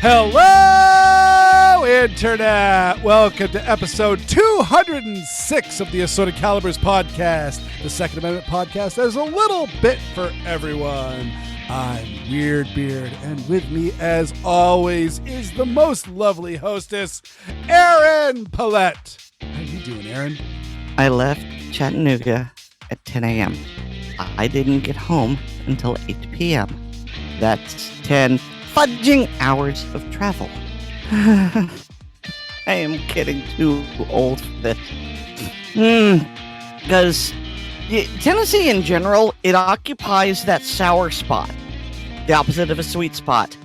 Hello, Internet! Welcome to episode 206 of the Assorted Calibers podcast, the Second Amendment podcast that is a little bit for everyone. I'm Weer'd, and with me, as always, is the most lovely hostess, Erin Paulette. How you doing, Erin? I left Chattanooga at 10 a.m. I didn't get home until 8 p.m. That's 10 fudging hours of travel. I am getting too old for this. Because Tennessee in general, it occupies that sour spot. The opposite of a sweet spot.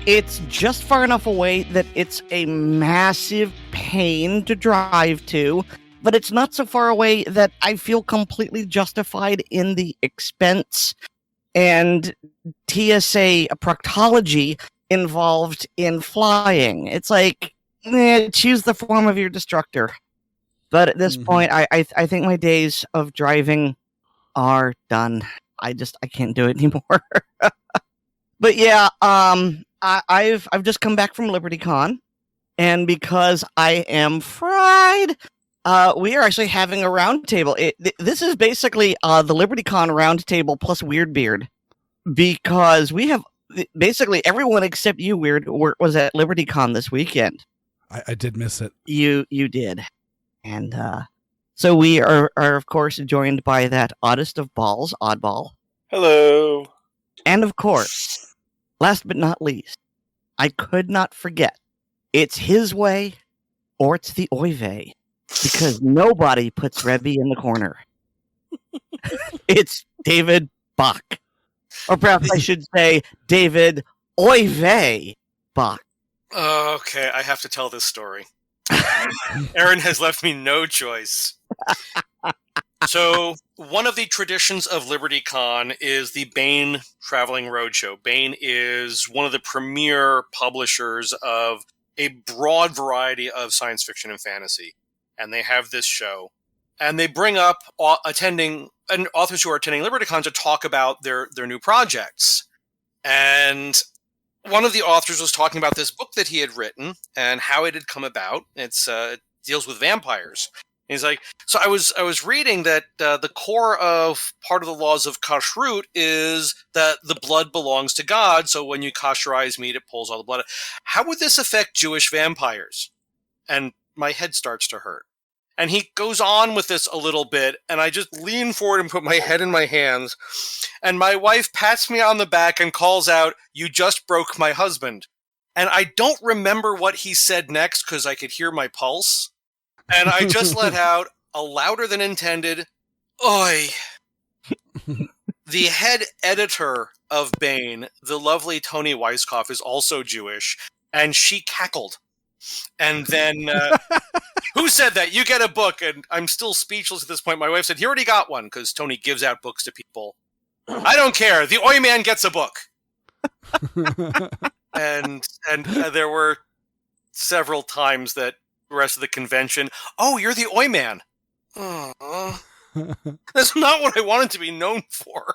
It's just far enough away that it's a massive pain to drive to, but it's not so far away that I feel completely justified in the expense and TSA proctology involved in flying. It's like, choose the form of your destructor. But at this point, I think my days of driving are done. I can't do it anymore. But yeah, I've just come back from LibertyCon, and because I am fried, we are actually having a round table. This is basically the LibertyCon round table plus Weer'd, because we have basically everyone except you, Weer'd, was at LibertyCon this weekend. I did miss it. You did. And so we are of course joined by that oddest of balls, Oddball. Hello. And of course, last but not least, I could not forget, it's his way or it's the oy vey, because nobody puts Rebby in the corner. It's David Bach. Or perhaps I should say David oy vey Bach. Okay, I have to tell this story. Erin has left me no choice. So, one of the traditions of LibertyCon is the Baen Traveling Roadshow. Baen is one of the premier publishers of a broad variety of science fiction and fantasy. And they have this show. And they bring up authors who are attending LibertyCon to talk about their new projects. And one of the authors was talking about this book that he had written and how it had come about. It deals with vampires. And he's like, so I was reading that the core of part of the laws of kashrut is that the blood belongs to God. So when you kasherize meat, it pulls all the blood. How would this affect Jewish vampires? And my head starts to hurt. And he goes on with this a little bit, and I just lean forward and put my head in my hands. And my wife pats me on the back and calls out, "You just broke my husband." And I don't remember what he said next because I could hear my pulse. And I just let out a louder than intended, "Oi." The head editor of Baen, the lovely Toni Weisskopf, is also Jewish, and she cackled. And then, who said that? You get a book. And I'm still speechless at this point. My wife said, he already got one, because Toni gives out books to people. I don't care. The Oi Man gets a book. and there were several times that the rest of the convention, "Oh, you're the Oi Man." That's not what I wanted to be known for.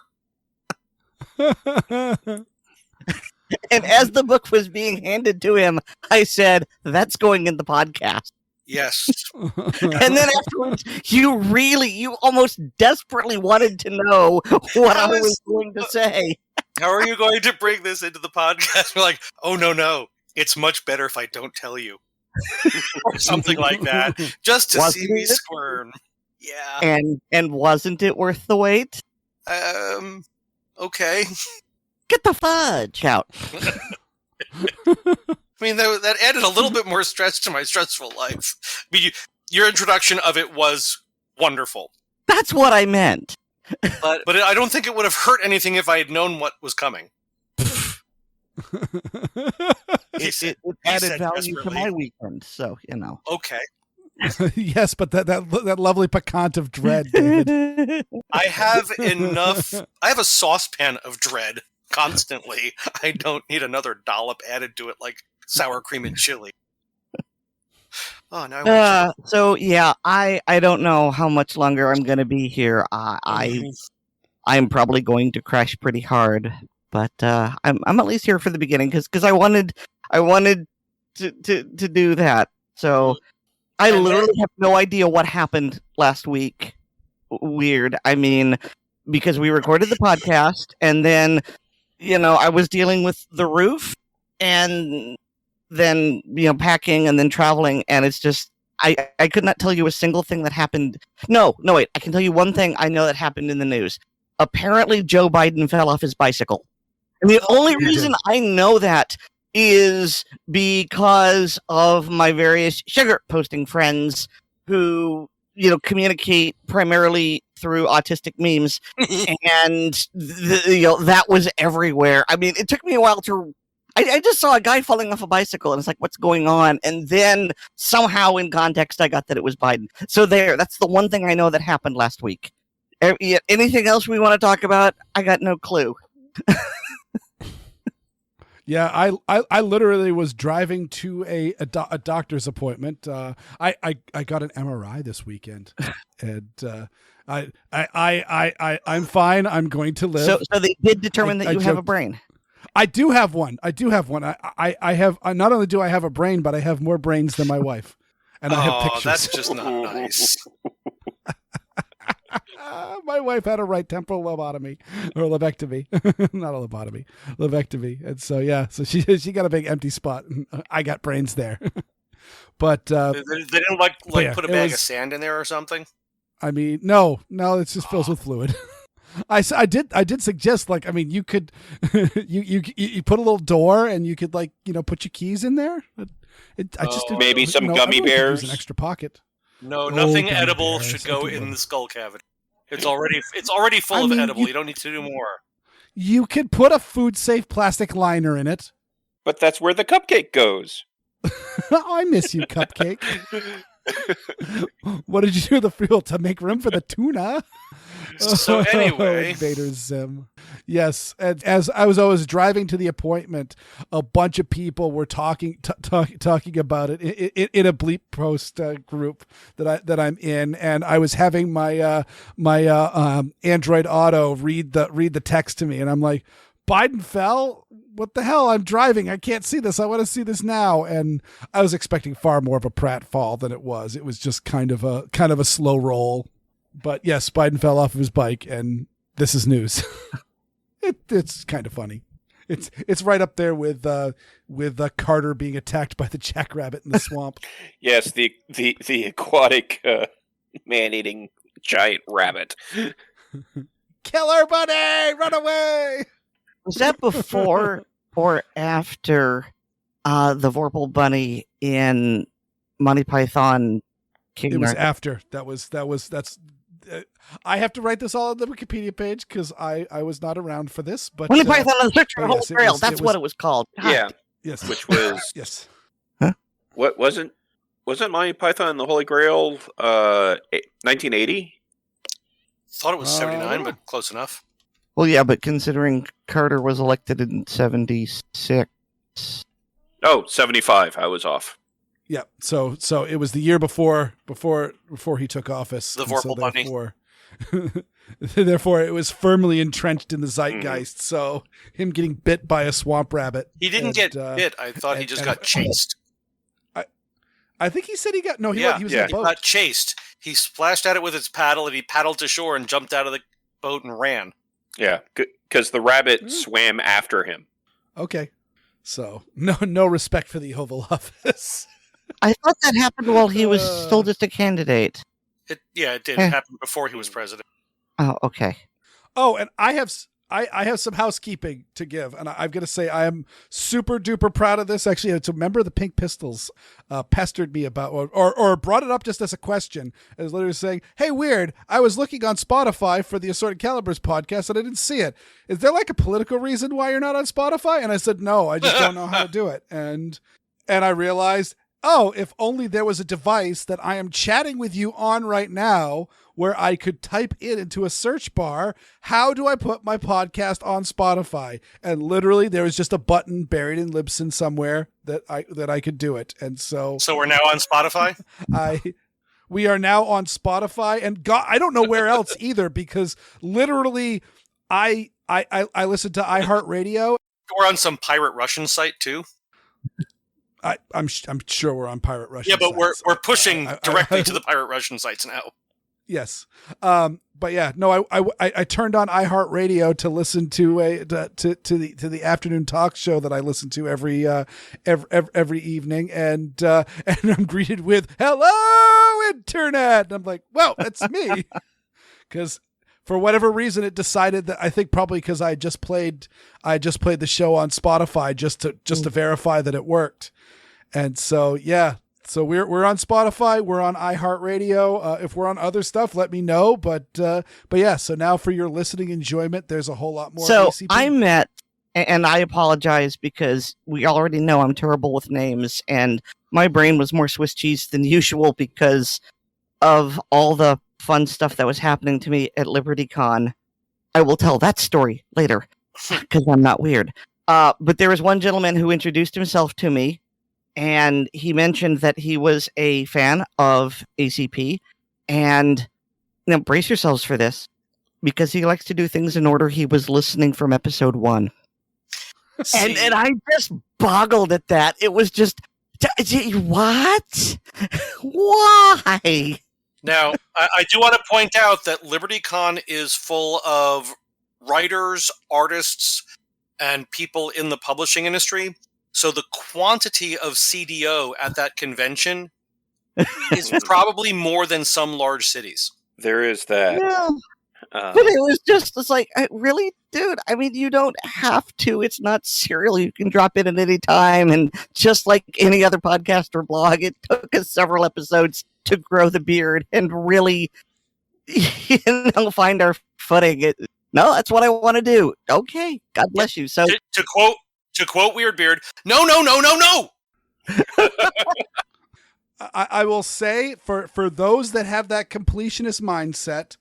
And as the book was being handed to him, I said, "That's going in the podcast." Yes. And then afterwards, you almost desperately wanted to know what I was going to say. How are you going to bring this into the podcast? We're like, "Oh, no. It's much better if I don't tell you." Or something like that. Just to see me squirm. Yeah. And wasn't it worth the wait? Okay. Get the fudge out. I mean, that added a little bit more stress to my stressful life. I mean, your introduction of it was wonderful. That's what I meant. But I don't think it would have hurt anything if I had known what was coming. It added value to my weekend, so, you know. Okay. Yes, but that lovely piquant of dread, David. I have a saucepan of dread constantly. I don't need another dollop added to it like sour cream and chili. Oh no. So yeah, I don't know how much longer I'm going to be here. I'm probably going to crash pretty hard but I'm at least here for the beginning because I wanted to do that. So I literally have no idea what happened last week. Weird. I mean, because we recorded the podcast and then, I was dealing with the roof and then, packing and then traveling. And it's just, I could not tell you a single thing that happened. No, wait. I can tell you one thing I know that happened in the news. Apparently, Joe Biden fell off his bicycle. And the only reason I know that is because of my various sugar posting friends who, communicate primarily through autistic memes. And, that was everywhere. I mean, it took me a while I just saw a guy falling off a bicycle and it's like, what's going on? And then somehow in context, I got that it was Biden. So that's the one thing I know that happened last week. Anything else we want to talk about? I got no clue. Yeah, I literally was driving to a doctor's appointment. I got an MRI this weekend, and I'm fine. I'm going to live. So they did determine that you have a brain. I do have one. I have. Not only do I have a brain, but I have more brains than my wife, and I have pictures. That's just not nice. My wife had a right temporal lobotomy or lobectomy, not a lobotomy, lobectomy, and so she got a big empty spot. I got brains there, but they didn't put a bag of sand in there or something. I mean, no, it just fills with fluid. I did suggest you could you put a little door and you could put your keys in there. I just maybe some gummy bears, an extra pocket. No, nothing edible should go in the skull cavity. It's already full of edible. You don't need to do more. You could put a food-safe plastic liner in it. But that's where the cupcake goes. I miss you, Cupcake. What did you do with the fuel to make room for the tuna? So anyway, Vader Zim. Yes, and as I was driving to the appointment, a bunch of people were talking about it in a bleep post group that I'm in, and I was having my Android Auto read the text to me, and I'm like, Biden fell? What the hell? I'm driving. I can't see this. I want to see this now. And I was expecting far more of a Pratt fall than it was. It was just kind of a slow roll. But yes, Biden fell off of his bike, and this is news. It's kind of funny. It's right up there with Carter being attacked by the jackrabbit in the swamp. Yes, the aquatic man-eating giant rabbit. Killer bunny, run away! Was that before or after the Vorpal bunny in Monty Python? It was after. That's. I have to write this all on the Wikipedia page because I was not around for this. But Monty Python and the Search for the Holy Grail. That's what it was called. God. Yeah. Yes. Which was yes. Huh? What wasn't Monty Python and the Holy Grail 1980? Thought it was 79, but close enough. Well, yeah, but considering Carter was elected in 76. Oh, 75. I was off. Yeah, so it was the year before he took office. The Vorpal bunny. Therefore, it was firmly entrenched in the zeitgeist. So him getting bit by a swamp rabbit. He didn't get bit. I thought he just got chased. I think he said he got he was in a boat. He got chased. He splashed at it with his paddle, and he paddled to shore and jumped out of the boat and ran. Yeah, because the rabbit swam after him. Okay, so no respect for the Oval Office. I thought that happened while he was still just a candidate. It did. It happened before he was president. Oh, okay. Oh, and I have some housekeeping to give, and I've got to say I am super duper proud of this. Actually, it's a member of the Pink Pistols pestered me about or brought it up just as a question. It was literally saying, "Hey, Weer'd, I was looking on Spotify for the Assorted Calibers podcast, and I didn't see it. Is there like a political reason why you're not on Spotify?" And I said, "No, I just don't know how to do it." And I realized, oh, if only there was a device that I am chatting with you on right now where I could type it into a search bar, how do I put my podcast on Spotify? And literally there was just a button buried in Libsyn somewhere that I could do it. And so we're now on Spotify? We are now on Spotify, and God, I don't know where else either, because literally I I listen to iHeartRadio. We're on some pirate Russian site too. I'm sure we're on pirate Russian. Yeah, but sites. we're pushing directly to the pirate Russian sites now. Yes. But yeah, no, I turned on iHeartRadio to listen to the afternoon talk show that I listen to every evening, and I'm greeted with "Hello, Internet," and I'm like, "Well, it's me," because for whatever reason it decided that, I think probably because I just played the show on Spotify just to verify that it worked, and so yeah. So we're on Spotify, we're on iHeartRadio. If we're on other stuff, let me know. But yeah. So now for your listening enjoyment, there's a whole lot more. So ACP. I met, and I apologize because we already know I'm terrible with names, and my brain was more Swiss cheese than usual because of all the fun stuff that was happening to me at LibertyCon. I will tell that story later because I'm not weird. But there was one gentleman who introduced himself to me. And he mentioned that he was a fan of ACP, and brace yourselves for this, because he likes to do things in order. He was listening from episode 1, and I just boggled at that. It was just, what? Why? Now, I do want to point out that LibertyCon is full of writers, artists, and people in the publishing industry. So the quantity of CDO at that convention is probably more than some large cities. There is that. Yeah. But it was just, it's like, really, dude? I mean, you don't have to. It's not serial. You can drop in at any time. And just like any other podcast or blog, it took us several episodes to grow the beard and really, find our footing. No, that's what I want to do. Okay. God bless you. So To quote Weer'd, no. I will say for those that have that completionist mindset,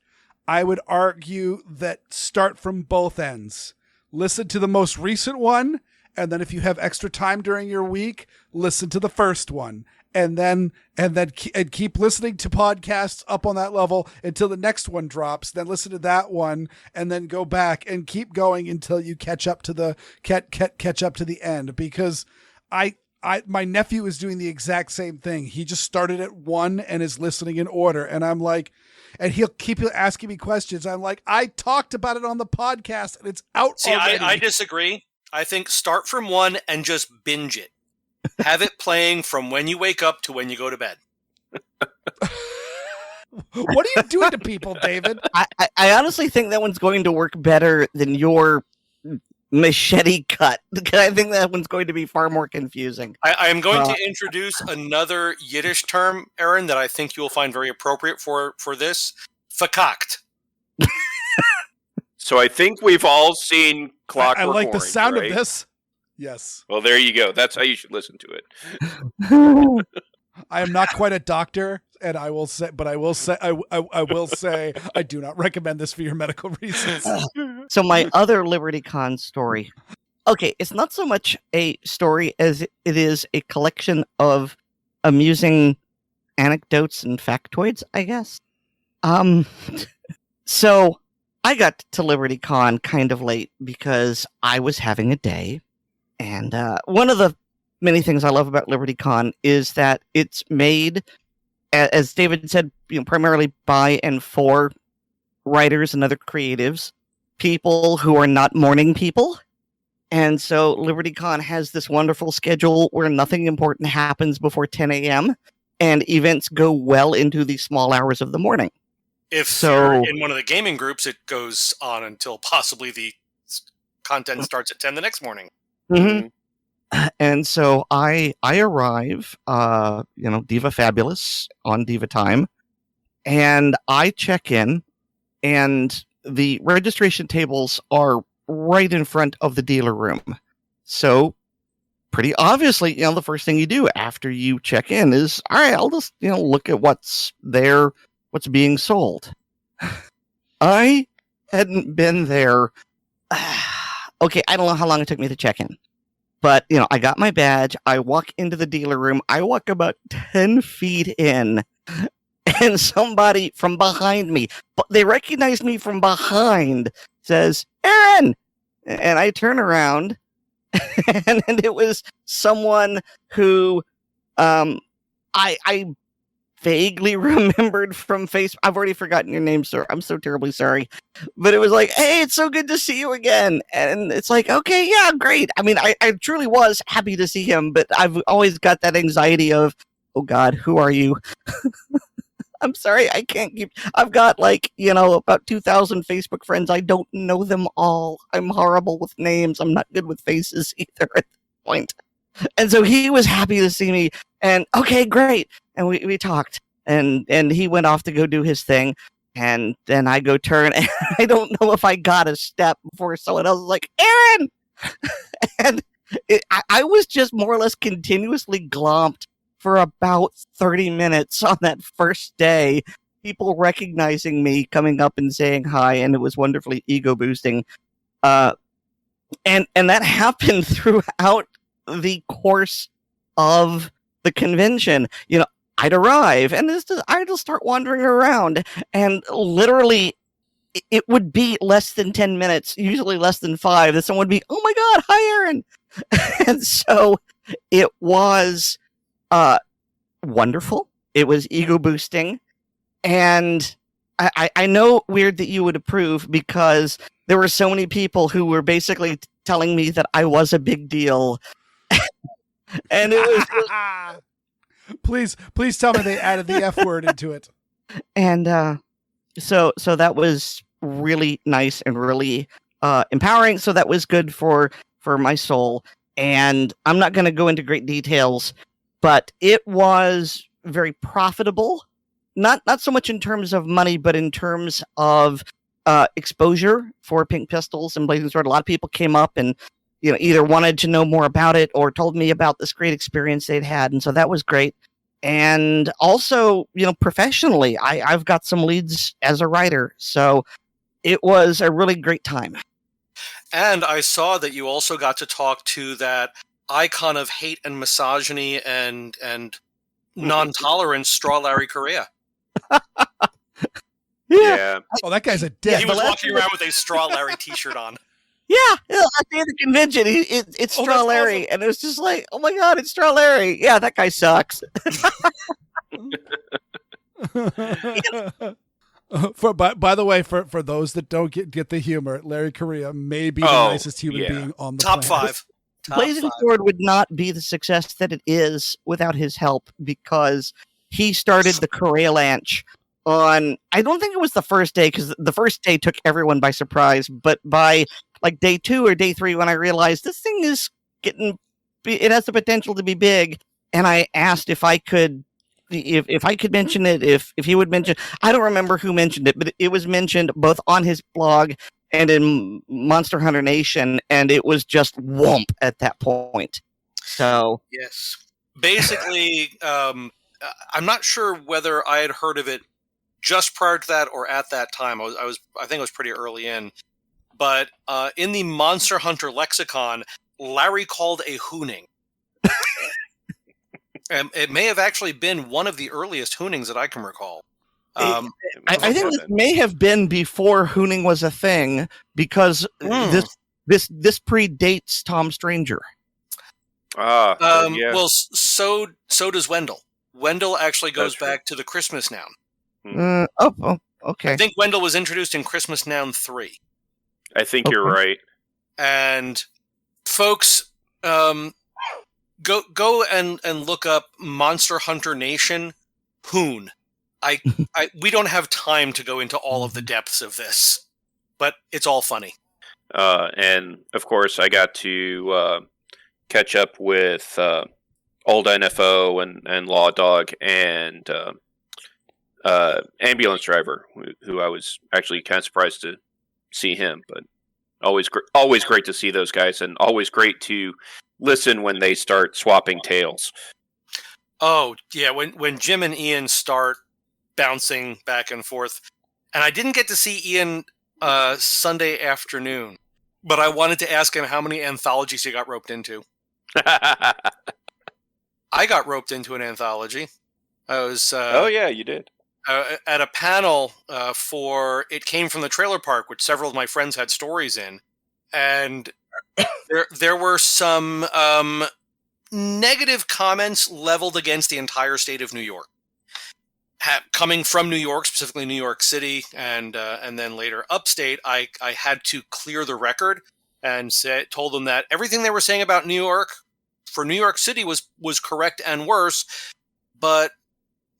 I would argue that start from both ends. Listen to the most recent one, and then if you have extra time during your week, listen to the first one. And then keep listening to podcasts up on that level until the next one drops. Then listen to that one, and then go back and keep going until you catch up to the end. Because my nephew is doing the exact same thing. He just started at 1 and is listening in order, and I'm like, and he'll keep asking me questions. I'm like, I talked about it on the podcast, and it's out already. I disagree. I think start from 1 and just binge it. Have it playing from when you wake up to when you go to bed. What are you doing to people, David? I honestly think that one's going to work better than your machete cut. I think that one's going to be far more confusing. I am going to introduce another Yiddish term, Erin, that I think you'll find very appropriate for this. Verkackt. So I think we've all seen Clockwork I like the Orange, sound right? of this. Yes. Well, there you go. That's how you should listen to it. I am not quite a doctor, and I will say I do not recommend this for your medical reasons. So my other LibertyCon story. Okay, it's not so much a story as it is a collection of amusing anecdotes and factoids, I guess. So I got to LibertyCon kind of late because I was having a day. And one of the many things I love about LibertyCon is that it's made, as David said, primarily by and for writers and other creatives, people who are not morning people. And so LibertyCon has this wonderful schedule where nothing important happens before 10 a.m. and events go well into the small hours of the morning. If you're in one of the gaming groups, it goes on until possibly the content starts at 10 the next morning. Mm-hmm. And so I arrive, Diva Fabulous on Diva time, and I check in, and the registration tables are right in front of the dealer room. So pretty obviously, the first thing you do after you check in is, all right, I'll just, look at what's there, what's being sold. I hadn't been there. Okay, I don't know how long it took me to check in. But, I got my badge. I walk into the dealer room. I walk about 10 feet in. And somebody from behind me, but they recognized me from behind, says, "Erin!" And I turn around, and it was someone who I vaguely remembered from Facebook. I've already forgotten your name, sir. I'm so terribly sorry. But it was like, "Hey, it's so good to see you again." And it's like, okay, yeah, great. I mean, I truly was happy to see him, but I've always got that anxiety of, oh God, who are you? I'm sorry, I can't keep. I've got about 2,000 Facebook friends. I don't know them all. I'm horrible with names. I'm not good with faces either at this point. And so he was happy to see me, and okay, great. And we talked, and he went off to go do his thing, and then I go turn, and I don't know if I got a step before someone else was like, "Erin!" And I was just more or less continuously glomped for about 30 minutes on that first day, people recognizing me, coming up and saying hi, and it was wonderfully ego boosting. And that happened throughout the course of the convention. I'd arrive and I'd just start wandering around, and literally it would be less than 10 minutes, usually less than 5, that someone would be, "Oh my God, hi, Erin." And so it was wonderful. It was ego boosting. And I know, Weer'd, that you would approve, because there were so many people who were basically telling me that I was a big deal. And it was Please tell me they added the F word into it. And so that was really nice and really empowering. So that was good for my soul. And I'm not going to go into great details, but it was very profitable. Not so much in terms of money, but in terms of exposure for Pink Pistols and Blazing Sword. A lot of people came up and either wanted to know more about it or told me about this great experience they'd had, and so that was great. And also, professionally, I've got some leads as a writer, so it was a really great time. And I saw that you also got to talk to that icon of hate and misogyny and non-tolerance, Straw Larry Correa. Yeah. Oh, that guy's a dick. He was walking around with a Straw Larry t-shirt on. Yeah, at the end of the convention, it's Straw Larry, awesome. And it was just like, oh my God, it's Straw Larry. Yeah, that guy sucks. By the way, for those that don't get the humor, Larry Correa may be the nicest human being on the top planet. 5. Blazing Sword would not be the success that it is without his help, because he started the Correa Lanch on, I don't think it was the first day, because the first day took everyone by surprise, but by like day 2 or day 3, when I realized this thing is it has the potential to be big, and I asked if I could mention it, if he would mention, I don't remember who mentioned it, but it was mentioned both on his blog and in Monster Hunter Nation, and it was just whoomp at that point. So yes, basically, I'm not sure whether I had heard of it just prior to that or at that time. I think it was pretty early in. But in the Monster Hunter lexicon, Larry called a hooning. And it may have actually been one of the earliest hoonings that I can recall. I think this may have been before hooning was a thing, because this predates Tom Stranger. Yeah. Well, so does Wendell. Wendell actually goes back to the Christmas Noun. Okay. I think Wendell was introduced in Christmas Noun 3. I think you're right. And folks, go and look up Monster Hunter Nation Hoon. We don't have time to go into all of the depths of this, but it's all funny. And of course, I got to catch up with old NFO and Law Dog and Ambulance Driver, who I was actually kind of surprised to see him, but always great to see those guys, and always great to listen when they start swapping tales. Oh yeah, when Jim and Ian start bouncing back and forth, and I didn't get to see Ian Sunday afternoon, but I wanted to ask him how many anthologies he got roped into. I got roped into an anthology. I was oh yeah, you did. at a panel for It Came from the Trailer Park, which several of my friends had stories in, and there were some negative comments leveled against the entire state of New York. Coming from New York, specifically New York City, and then later upstate, I had to clear the record and told them that everything they were saying about New York for New York City was correct and worse, but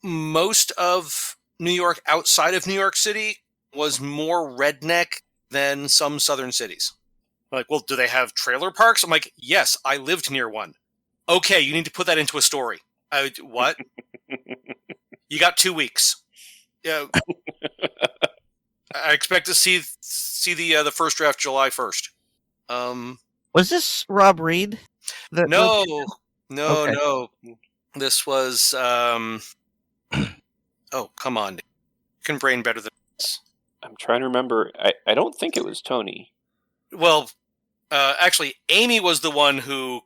most of New York outside of New York City was more redneck than some southern cities. Like, well, do they have trailer parks? I'm like, yes, I lived near one. Okay, you need to put that into a story. What? You got 2 weeks. Yeah. I expect to see the first draft July 1st. Was this Rob Reed? No. Okay. No. This was. Oh, come on! You can brain better than this. I'm trying to remember. I don't think it was Tony. Well, actually, Amy was the one who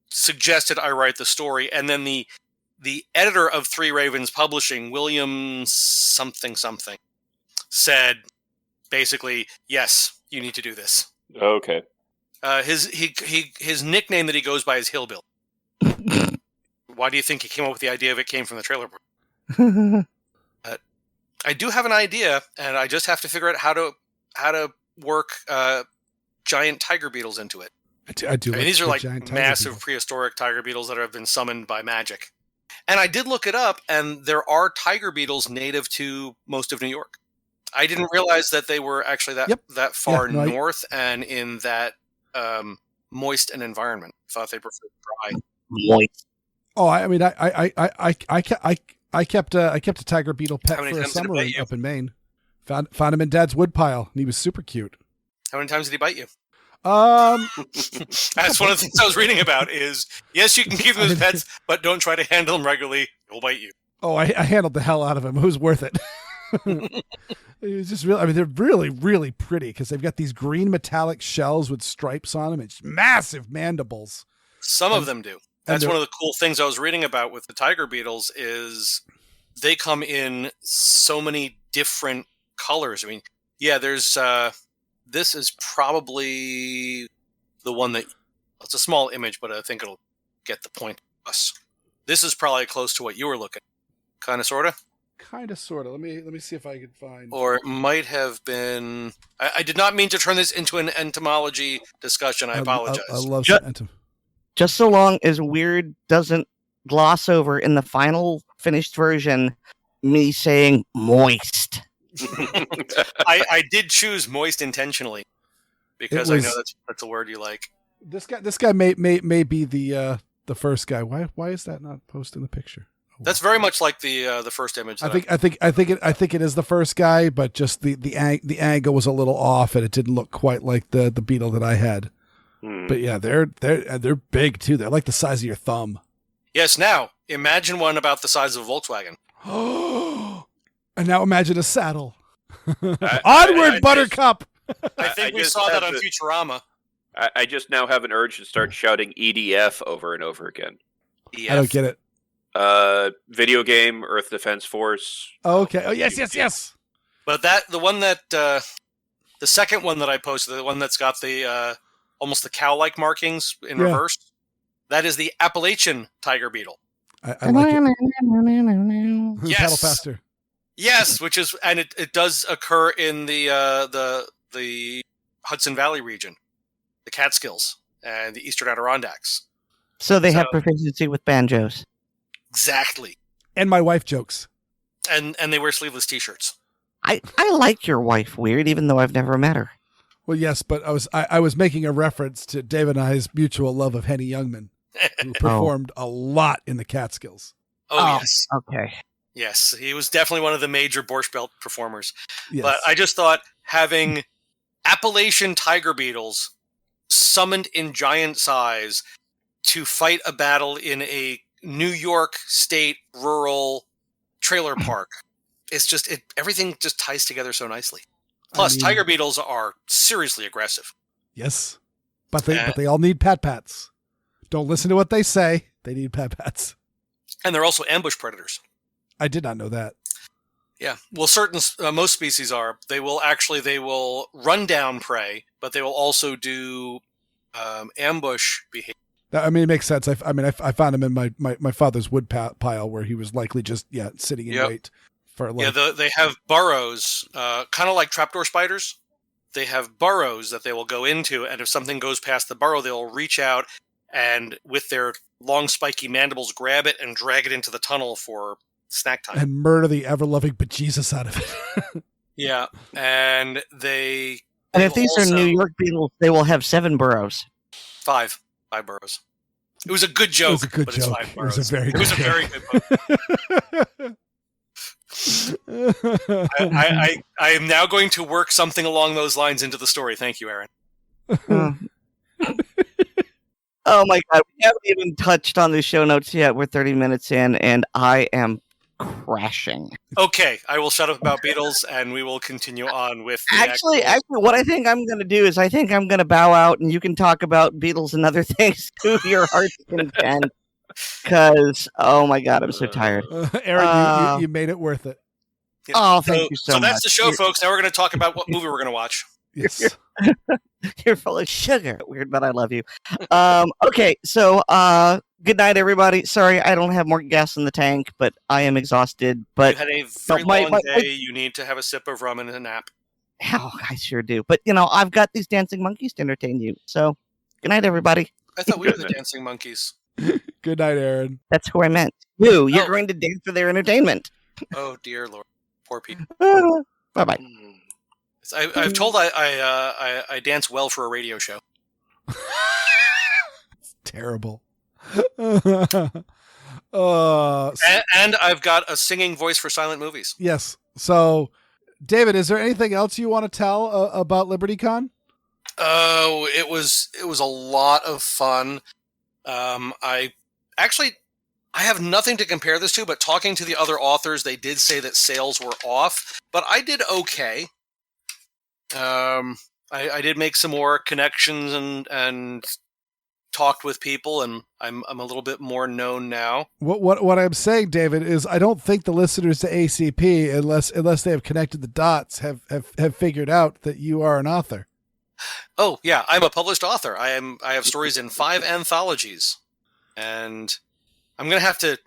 suggested I write the story, and then the editor of Three Ravens Publishing, William something, said basically, yes, you need to do this. Okay. His nickname that he goes by is Hillbill. Why do you think he came up with the idea of It Came from the Trailer Park? I do have an idea, and I just have to figure out how to work giant tiger beetles into it. I do. I mean, these are like massive beetles. prehistoric tiger beetles that have been summoned by magic. And I did look it up, and there are tiger beetles native to most of New York. I didn't realize that they were actually that far north and in that moist an environment. I thought they preferred dry. Moist. Oh, I mean, I kept a tiger beetle pet How many for a times did it summer bite you? up in Maine. Found him in Dad's woodpile, and he was super cute. How many times did he bite you? That's That's one of the things I was reading about is, yes, you can keep them as pets, but don't try to handle them regularly. He'll bite you. Oh, I handled the hell out of him. It was worth it. It was just really, I mean, they're really, really pretty because they've got these green metallic shells with stripes on them. It's massive mandibles. Some of them do. That's one of the cool things I was reading about with the tiger beetles is they come in so many different colors. I mean, yeah, there's this is probably the one that it's a small image, but I think it'll get the point of us. This is probably close to what you were looking. Kind of, sort of. Kind of, sort of. Let me see if I can find. Or it might have been. I did not mean to turn this into an entomology discussion. I apologize. I love entom. Just so long as Weer'd doesn't gloss over in the final finished version me saying moist. I did choose moist intentionally because I know that's a word you like. This guy may be the first guy. Why is that not posted in the picture? That's very much like the first image. I think it is the first guy, but just the angle was a little off, and it didn't look quite like the beetle that I had. But yeah, they're big too. They're like the size of your thumb. Yes. Now imagine one about the size of a Volkswagen. And now imagine a saddle. Onward, Buttercup. I think we saw that on Futurama. I just now have an urge to start shouting EDF over and over again. EF. I don't get it. Video game, Earth Defense Force. Oh, okay. Oh, yes. But the one that the second one that I posted, the one that's got the almost the cow-like markings in reverse, that is the Appalachian tiger beetle. I like it. Yes. Paddle faster. Yes, which is, and it does occur in the Hudson Valley region, the Catskills and the Eastern Adirondacks. So they have proficiency with banjos. Exactly. And my wife jokes. And they wear sleeveless T-shirts. I like your wife, Weer'd, even though I've never met her. Well, yes, but I was making a reference to Dave and I's mutual love of Henny Youngman, who performed a lot in the Catskills. Oh, yes. Okay. Yes, he was definitely one of the major Borscht Belt performers. Yes. But I just thought having Appalachian tiger beetles summoned in giant size to fight a battle in a New York State rural trailer park, it's just everything just ties together so nicely. Plus, tiger beetles are seriously aggressive. Yes, but they all need pat-pats. Don't listen to what they say. They need pat-pats. And they're also ambush predators. I did not know that. Yeah. Well, most species are. They will run down prey, but they will also do ambush behavior. I mean, it makes sense. I found him in my father's wood pile where he was likely just sitting in wait for like. Yeah, they have burrows, kind of like trapdoor spiders. They have burrows that they will go into, and if something goes past the burrow, they'll reach out and with their long spiky mandibles grab it and drag it into the tunnel for snack time. And murder the ever-loving bejesus out of it. Yeah, and they if these are New York beetles, they will have 7 burrows. 5 burrows. It was a good joke. It was a good but joke. It's 5 burrows. It was a very good I am now going to work something along those lines into the story. Thank you, Erin. Oh my God, we haven't even touched on the show notes yet. We're 30 minutes in, and I am crashing. Okay, I will shut up about beetles, and we will continue on with the actually, what I think I'm going to do is I think I'm going to bow out, and you can talk about beetles and other things to your heart's content. Because, oh my God, I'm so tired. Erin, you made it worth it. Yeah. Oh, thank you so much. So that's the show, folks. Now we're going to talk about what movie we're going to watch. Yes. You're full of sugar. Weird, but I love you. Okay, so good night, everybody. Sorry, I don't have more gas in the tank, but I am exhausted. But you had a very long day. You need to have a sip of rum and a nap. Oh, I sure do. But, I've got these dancing monkeys to entertain you. So, good night, everybody. I thought we were the dancing monkeys. Good night, Erin. That's who I meant. You're going to dance for their entertainment. Oh, dear Lord. Poor people. Bye-bye. I've told I dance well for a radio show. It's terrible. And I've got a singing voice for silent movies. Yes. So, David, is there anything else you want to tell about LibertyCon? Oh, it was a lot of fun. I have nothing to compare this to, but talking to the other authors, they did say that sales were off, but I did okay. I did make some more connections and talked with people, and I'm a little bit more known now. What I'm saying, David, is I don't think the listeners to ACP, unless they have connected the dots, have figured out that you are an author. Oh yeah, I'm a published author. I have stories in 5 anthologies, and I'm gonna have to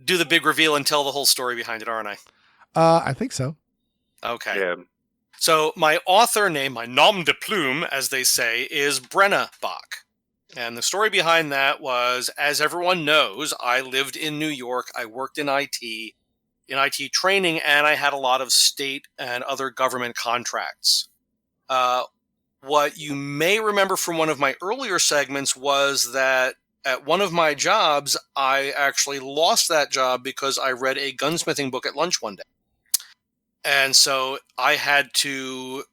do the big reveal and tell the whole story behind it, aren't I? I think so. Okay. Yeah. So my author name, my nom de plume, as they say, is Brenna Bach. And the story behind that was, as everyone knows, I lived in New York. I worked in IT training, and I had a lot of state and other government contracts. What you may remember from one of my earlier segments was that at one of my jobs, I actually lost that job because I read a gunsmithing book at lunch one day. And so I had to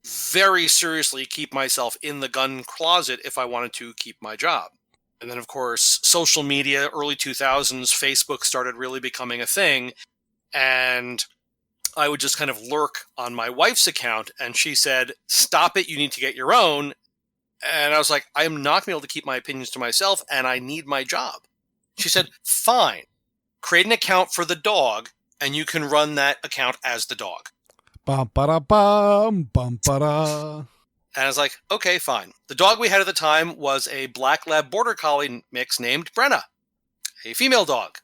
very seriously keep myself in the gun closet if I wanted to keep my job. And then, of course, social media, early 2000s, Facebook started really becoming a thing. And I would just kind of lurk on my wife's account. And she said, "Stop it. You need to get your own." And I was like, "I am not going to be able to keep my opinions to myself, and I need my job." She said, "Fine. Create an account for the dog, and you can run that account as the dog." Bum, ba-da-bum, bum, ba-da. And I was like, okay, fine. The dog we had at the time was a black lab border collie mix named Brenna, a female dog.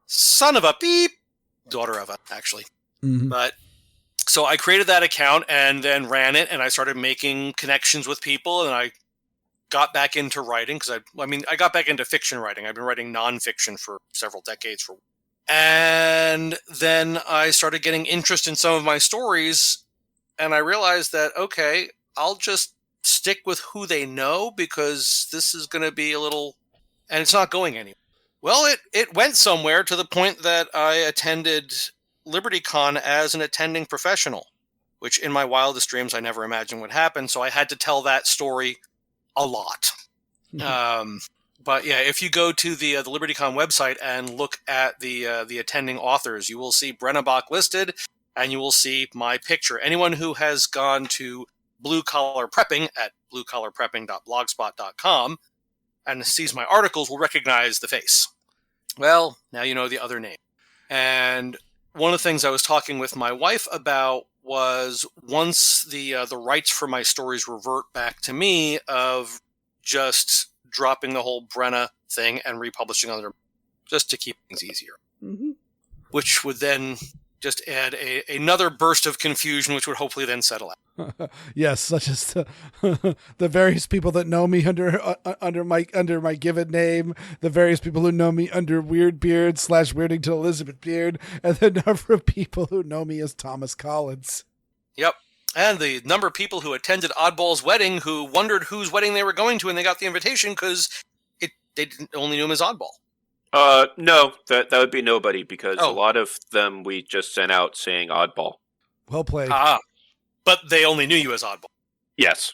Son of a beep. Daughter of a, actually. Mm-hmm. But so I created that account and then ran it, and I started making connections with people, and I got back into writing because I got back into fiction writing. I've been writing nonfiction for several decades. And then I started getting interest in some of my stories, and I realized that, okay, I'll just stick with who they know because this is going to be a little, and it's not going anywhere. Well, it went somewhere to the point that I attended LibertyCon as an attending professional, which in my wildest dreams I never imagined would happen. So I had to tell that story a lot. But yeah, if you go to the LibertyCon website and look at the attending authors, you will see Brenna Bach listed, and you will see my picture. Anyone who has gone to Blue Collar Prepping at bluecollarprepping.blogspot.com and sees my articles will recognize the face. Well, now you know the other name. And one of the things I was talking with my wife about was once the rights for my stories revert back to me, of just dropping the whole Brenna thing and republishing under, just to keep things easier. Mm-hmm. Which would then just add another burst of confusion, which would hopefully then settle out. Yes, such as the various people that know me under my given name, the various people who know me under Weird Beard / Weirding to Elizabeth Beard, and the number of people who know me as Thomas Collins. Yep. And the number of people who attended Oddball's wedding who wondered whose wedding they were going to when they got the invitation because they only knew him as Oddball. No, that would be nobody, because Oh. a lot of them we just sent out saying Oddball. Well played. But they only knew you as Oddball. Yes.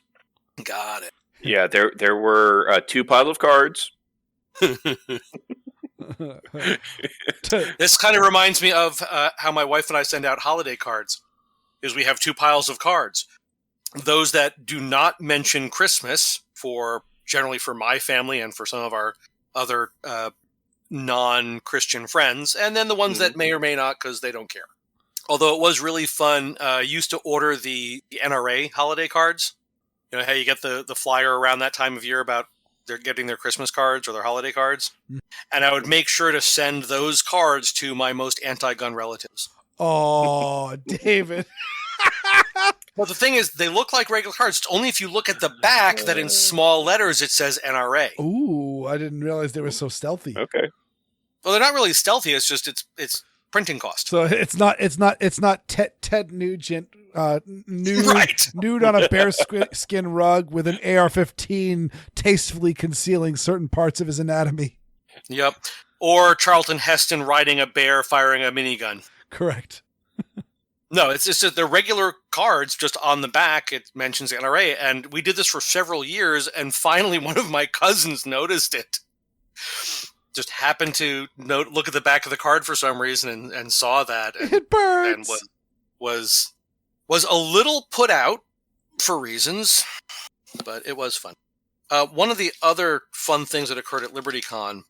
Got it. Yeah, there were 2 pile of cards. This kind of reminds me of how my wife and I send out holiday cards. Is we have 2 piles of cards. Those that do not mention Christmas, generally for my family and for some of our other non-Christian friends, and then the ones that may or may not because they don't care. Although it was really fun, I used to order the NRA holiday cards. You know how you get the flyer around that time of year about they're getting their Christmas cards or their holiday cards? And I would make sure to send those cards to my most anti-gun relatives. Oh, David. Well, the thing is, they look like regular cards. It's only if you look at the back that in small letters it says NRA. Ooh, I didn't realize they were so stealthy. Okay. Well, they're not really stealthy. It's just it's printing cost. So it's not Ted Nugent nude Right. nude on a bear skin rug with an AR-15 tastefully concealing certain parts of his anatomy. Yep. Or Charlton Heston riding a bear firing a minigun. Correct. No, it's just that they're regular cards. Just on the back, it mentions NRA, and we did this for several years. And finally, one of my cousins noticed it. Just happened to look at the back of the card for some reason and saw that. And, It burns. and was a little put out for reasons, but it was fun. One of the other fun things that occurred at LibertyCon,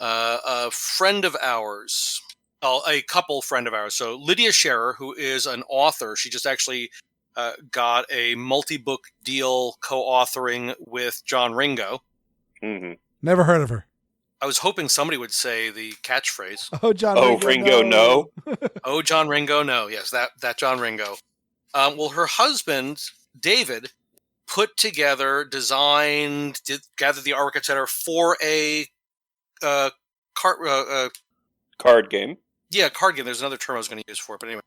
a friend of ours, a couple friend of ours, so Lydia Scherer, who is an author, she just actually got a multi-book deal co-authoring with John Ringo. Mm-hmm. Never heard of her. I was hoping somebody would say the catchphrase. Oh, John. Oh, Ringo, no. Oh, John Ringo, no. Yes, that John Ringo. Well, her husband, David, put together, designed, gathered the artwork, etc., for a Card game. Yeah, card game. There's another term I was going to use for it, but anyway.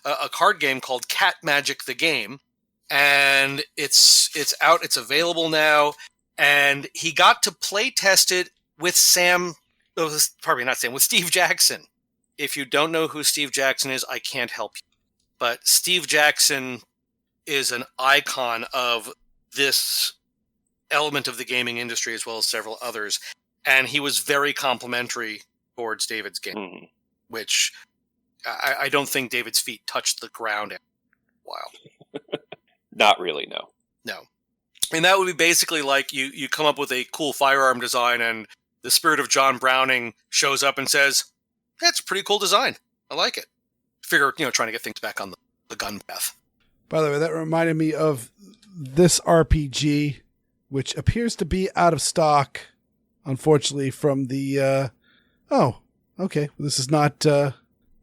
A card game called Cat Magic the Game. And it's out. It's available now. And he got to play test it with with Steve Jackson. If you don't know who Steve Jackson is, I can't help you. But Steve Jackson is an icon of this element of the gaming industry as well as several others. And he was very complimentary towards David's game, which I don't think David's feet touched the ground in a while. Not really, no. No. And that would be basically like you come up with a cool firearm design and the spirit of John Browning shows up and says, that's a pretty cool design. I like it. Figure, trying to get things back on the gun path. By the way, that reminded me of this RPG, which appears to be out of stock, unfortunately, from the. This is not on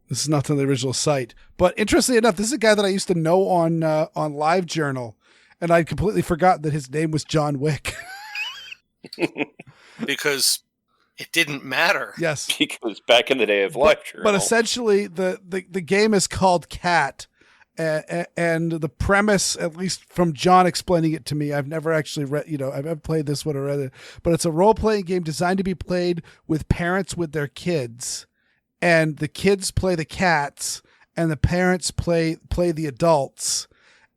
the original site. But interestingly enough, this is a guy that I used to know on LiveJournal, and I'd completely forgotten that his name was John Wick. Because it didn't matter. Yes, because back in the day of LiveJournal. But essentially, the game is called Cat. And the premise, at least from John explaining it to me, I've never actually read, I've played this one or read it, but it's a role-playing game designed to be played with parents with their kids, and the kids play the cats and the parents play the adults.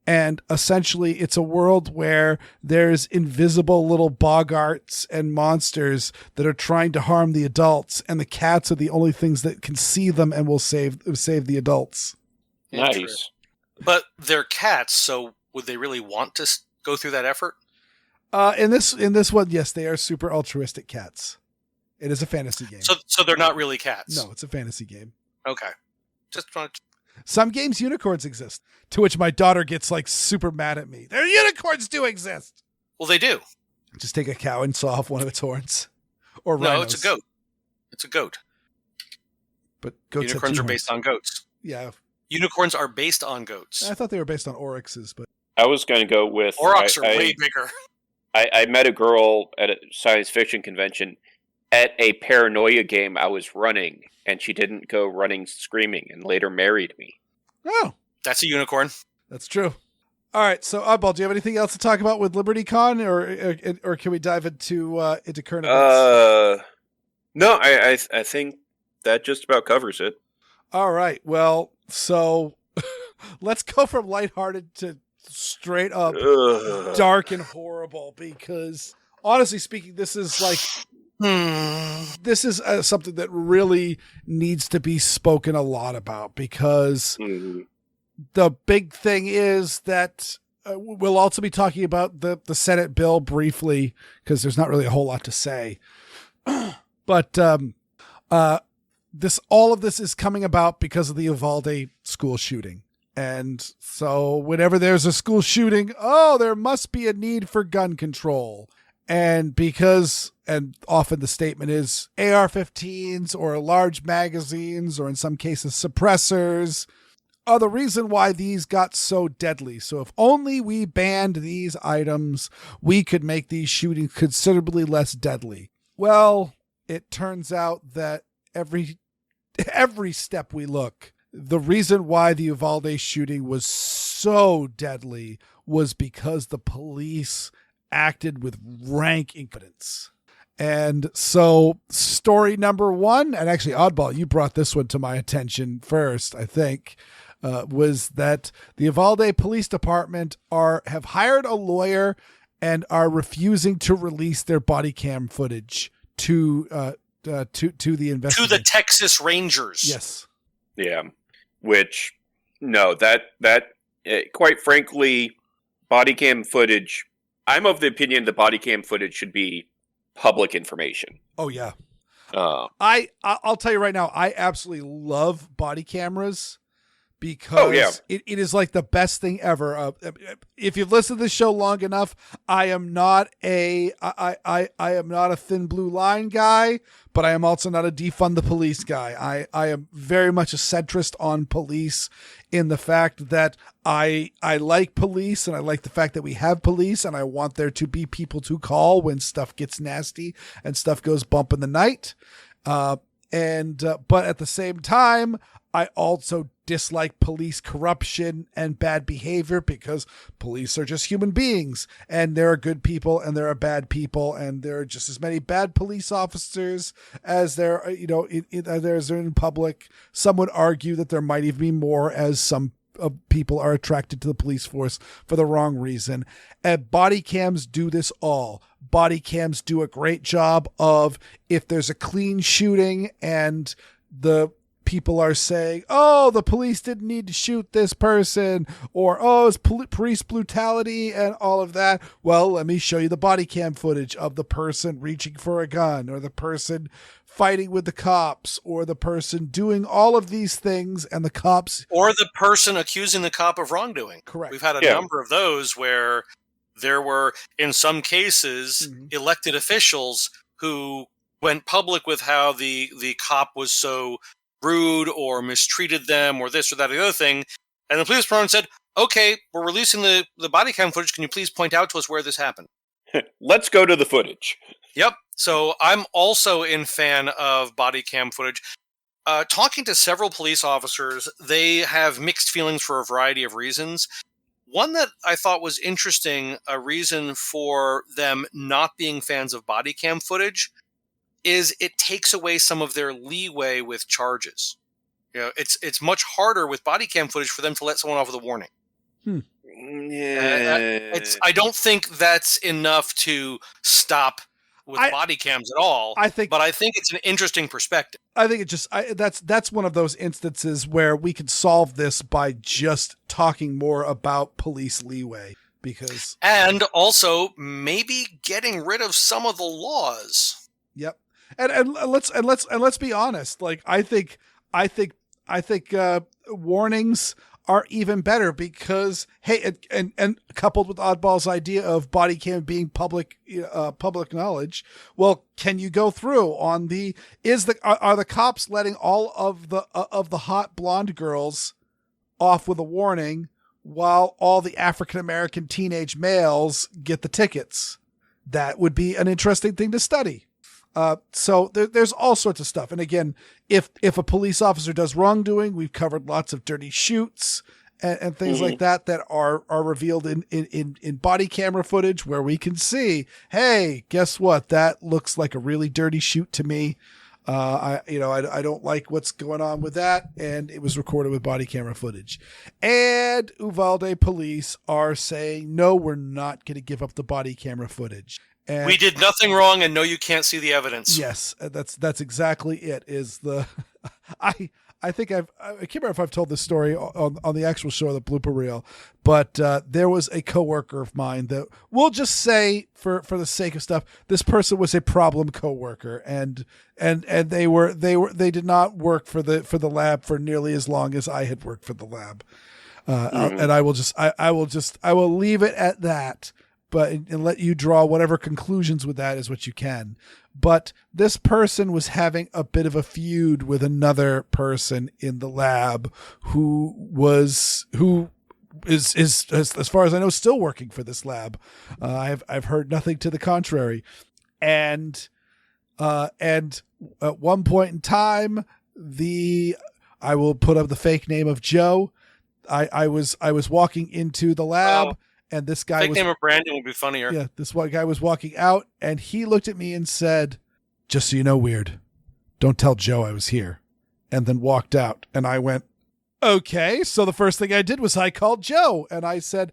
And essentially it's a world where there's invisible little boggarts and monsters that are trying to harm the adults, and the cats are the only things that can see them and will save the adults. Nice. But they're cats, so would they really want to go through that effort? In this one, yes, they are super altruistic cats. It is a fantasy game. So they're not really cats. No, it's a fantasy game. Okay. Just want to... Some games unicorns exist, to which my daughter gets like super mad at me. Their unicorns do exist. Well, they do. Just take a cow and saw off one of its horns. Or No, rhinos. it's a goat. It's a goat. But goats have Unicorns two are based horns. on goats. Yeah. Unicorns are based on goats. I thought they were based on oryxes, but I was going to go with Aurochs are way bigger. I met a girl at a science fiction convention at a paranoia game I was running, and she didn't go running screaming, and later married me. oh, That's a unicorn. that's true. All right, so Oddball, do you have anything else to talk about with LibertyCon, or can we dive into current events? No, I think that just about covers it. All right, well, so let's go from lighthearted to straight up Ugh. dark and horrible, because honestly speaking, this is like this is something that really needs to be spoken a lot about, because Mhm. the big thing is that we'll also be talking about the Senate bill briefly, because there's not really a whole lot to say. But all of this is coming about because of the Uvalde school shooting. And so whenever there's a school shooting, there must be a need for gun control. And often the statement is AR-15s or large magazines, or in some cases suppressors, are the reason why these got so deadly. So if only we banned these items, we could make these shootings considerably less deadly. Well, it turns out that every step we look, the reason why the Uvalde shooting was so deadly was because the police acted with rank incompetence. And so story number one, and actually Oddball, you brought this one to my attention first, I think, was that the Uvalde Police Department have hired a lawyer and are refusing to release their body cam footage to the investigation. To the Texas Rangers. Yes. Yeah. Which, no, that quite frankly, body cam footage, I'm of the opinion the body cam footage should be public information. Oh, yeah. I'll tell you right now, I absolutely love body cameras, because it is like the best thing ever. If you've listened to this show long enough, I am not a thin blue line guy, but I am also not a defund the police guy. I am very much a centrist on police, in the fact that I like police, and I like the fact that we have police, and I want there to be people to call when stuff gets nasty and stuff goes bump in the night. But at the same time, I also dislike police corruption and bad behavior, because police are just human beings, and there are good people and there are bad people, and there are just as many bad police officers as there are, there's in public. Some would argue that there might even be more, as some people are attracted to the police force for the wrong reason. And body cams do this all. Body cams do a great job of, if there's a clean shooting and the people are saying, the police didn't need to shoot this person, or it's police brutality and all of that. Well, let me show you the body cam footage of the person reaching for a gun, or the person fighting with the cops, or the person doing all of these things, and the cops, or the person accusing the cop of wrongdoing. Correct. We've had a number of those where there were, in some cases, elected officials who went public with how the cop was so rude or mistreated them or this or that or the other thing. And the police department said, okay, we're releasing the body cam footage. Can you please point out to us where this happened? Let's go to the footage. Yep. So I'm also in fan of body cam footage. Talking to several police officers, they have mixed feelings for a variety of reasons. One that I thought was interesting, a reason for them not being fans of body cam footage, is it takes away some of their leeway with charges. It's much harder with body cam footage for them to let someone off with a warning. Yeah. I don't think that's enough to stop with body cams at all. But I think it's an interesting perspective. I think that's one of those instances where we could solve this by just talking more about police leeway, and also maybe getting rid of some of the laws. Yep. And let's be honest. Like, I think I think warnings are even better because, hey, and coupled with Oddball's idea of body cam being public knowledge, well, can you go through on are the cops letting all of the hot blonde girls off with a warning while all the African-American teenage males get the tickets? That would be an interesting thing to study. So there's all sorts of stuff. And again, if a police officer does wrongdoing, we've covered lots of dirty shoots and things like that are revealed in body camera footage where we can see, hey, guess what? That looks like a really dirty shoot to me. I don't like what's going on with that. And it was recorded with body camera footage. And Uvalde police are saying, no, we're not going to give up the body camera footage. And we did nothing wrong, and no, you can't see the evidence. Yes, that's exactly it. Is the I think I can't remember if I've told this story on the actual show, the blooper reel, but there was a coworker of mine that we'll just say for the sake of stuff, this person was a problem coworker, and they did not work for the lab for nearly as long as I had worked for the lab, and I will leave it at that. But and let you draw whatever conclusions with that is what you can. But this person was having a bit of a feud with another person in the lab who is as far as I know still working for this lab. I've heard nothing to the contrary. And at one point in time, I will put up the fake name of Joe. I was walking into the lab. Oh. And this guy name of Brandon would be funnier. Yeah, this one guy was walking out, and he looked at me and said, "Just so you know, Weer'd, don't tell Joe I was here," and then walked out. And I went, okay. So the first thing I did was I called Joe, and I said,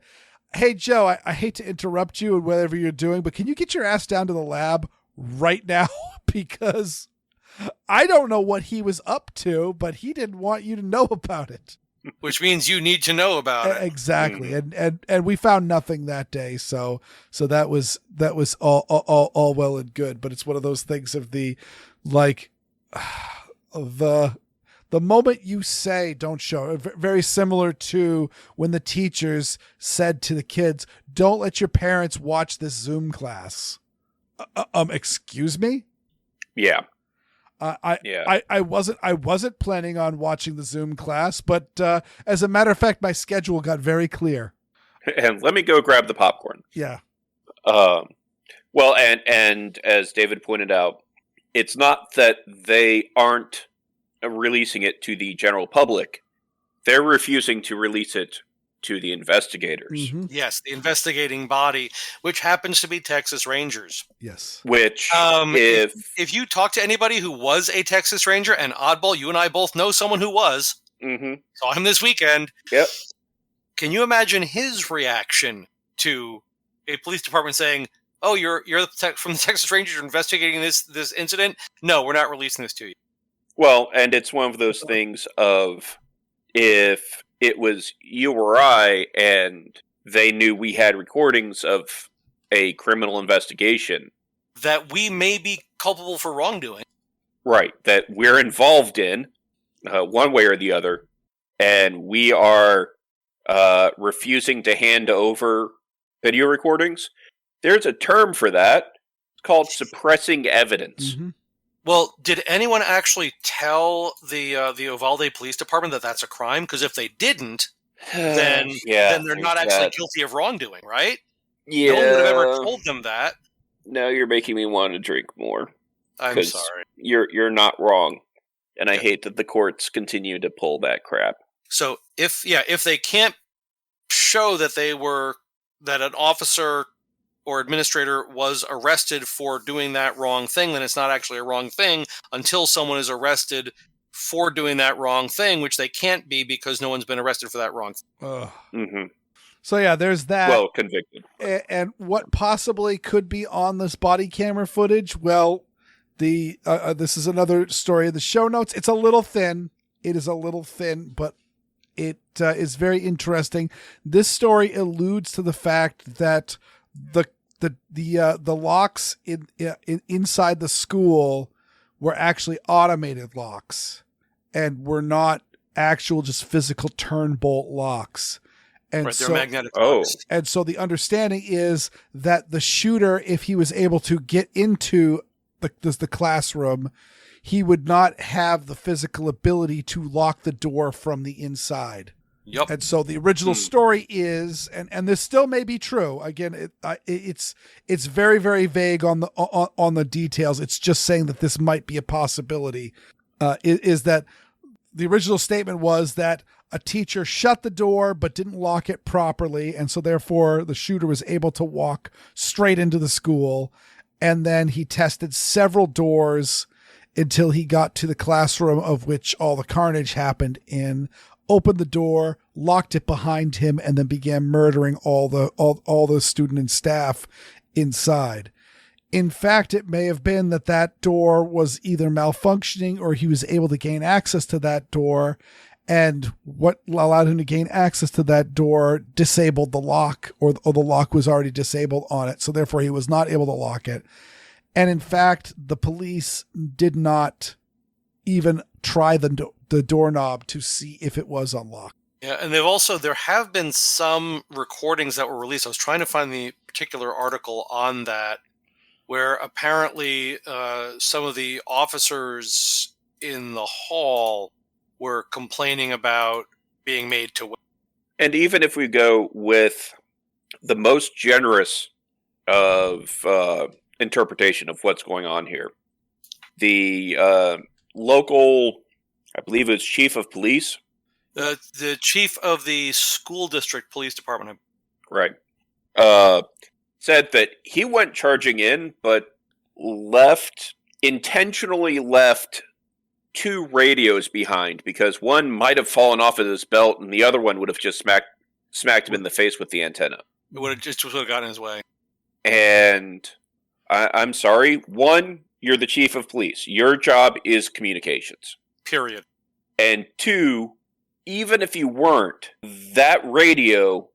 "Hey, Joe, I hate to interrupt you in whatever you're doing, but can you get your ass down to the lab right now? Because I don't know what he was up to, but he didn't want you to know about it." Which means you need to know about it. Exactly. And we found nothing that day. So that was all well and good, but it's one of those things of the moment you say don't show, very similar to when the teachers said to the kids, don't let your parents watch this Zoom class. Excuse me? Yeah. I wasn't planning on watching the Zoom class, but as a matter of fact, my schedule got very clear. And let me go grab the popcorn. Yeah. Well, and as David pointed out, it's not that they aren't releasing it to the general public. They're refusing to release it to the investigators. Mm-hmm. Yes, the investigating body, which happens to be Texas Rangers. Yes. Which, if you talk to anybody who was a Texas Ranger, and Oddball, you and I both know someone who was, saw him this weekend. Yep. Can you imagine his reaction to a police department saying, "Oh, you're from the Texas Rangers, you're investigating this incident? No, we're not releasing this to you." Well, and it's one of those things of if it was you or I, and they knew we had recordings of a criminal investigation that we may be culpable for wrongdoing. Right, that we're involved in, one way or the other, and we are refusing to hand over video recordings. There's a term for that. It's called suppressing evidence. Mm-hmm. Well, did anyone actually tell the Uvalde Police Department that that's a crime? Because if they didn't, then they're not actually guilty of wrongdoing, right? Yeah. No one would have ever told them that. No, you're making me want to drink more. I'm sorry. You're not wrong, and I hate that the courts continue to pull that crap. So if they can't show that that an officer or administrator was arrested for doing that wrong thing, then it's not actually a wrong thing until someone is arrested for doing that wrong thing, which they can't be because no one's been arrested for that wrong thing. Mm-hmm. So yeah, there's that. Well, convicted. And what possibly could be on this body camera footage? Well, this is another story in the show notes. It's a little thin. It is a little thin, but it is very interesting. This story alludes to the fact that the locks inside the school were actually automated locks and were not actual just physical turn bolt locks. And Right, they're so, magnetic Oh. locks. and so the understanding is that the shooter, if he was able to get into the classroom, he would not have the physical ability to lock the door from the inside. Yep. And so the original story is, and this still may be true. Again, it's very, very vague on the details. It's just saying that this might be a possibility. Is that the original statement was that a teacher shut the door but didn't lock it properly, and so therefore the shooter was able to walk straight into the school. And then he tested several doors until he got to the classroom of which all the carnage happened in. Opened the door, locked it behind him, and then began murdering all the student and staff inside. In fact, it may have been that door was either malfunctioning or he was able to gain access to that door, and what allowed him to gain access to that door disabled the lock, or the lock was already disabled on it, so therefore he was not able to lock it. And in fact, the police did not even try the doorknob to see if it was unlocked. Yeah, and there have been some recordings that were released. I was trying to find the particular article on that, where apparently some of the officers in the hall were complaining about being made to wait. And even if we go with the most generous of interpretation of what's going on here, the local, I believe it's chief of police. The chief of the school district police department. Right. Said that he went charging in, but intentionally left 2 radios behind because one might have fallen off of his belt and the other one would have just smacked him in the face with the antenna. It would have gotten in his way. And I'm sorry. 1, you're the chief of police. Your job is communications. Period. And 2, even if you weren't, that radio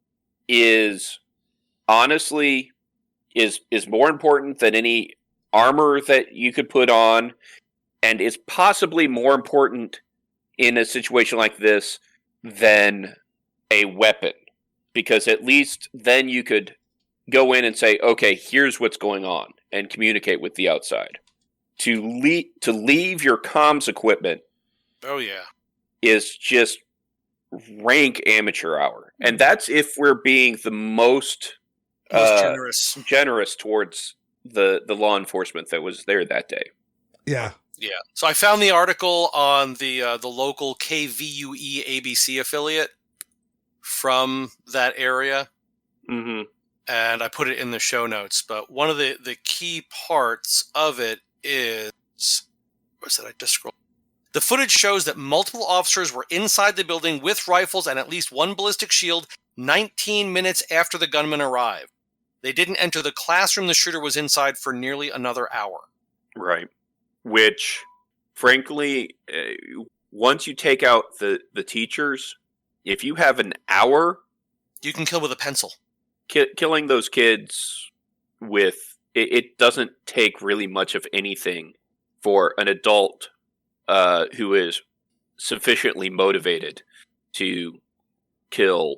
is honestly is more important than any armor that you could put on, and is possibly more important in a situation like this than a weapon, because at least then you could go in and say, okay, here's what's going on, and communicate with the outside. To leave your comms equipment, oh yeah, is just rank amateur hour, and that's if we're being the most generous towards the law enforcement that was there that day. Yeah. Yeah. So I found the article on the local KVUE ABC affiliate from that area, Mm-hmm. and I put it in the show notes. But one of the key parts of it is, where's that? I just scrolled. The footage shows that multiple officers were inside the building with rifles and at least one ballistic shield 19 minutes after the gunman arrived. They didn't enter the classroom the shooter was inside for nearly another hour. Right. Which, frankly, once you take out the teachers, if you have an hour... You can kill with a pencil. Killing those kids with... It doesn't take really much of anything for an adult who is sufficiently motivated to kill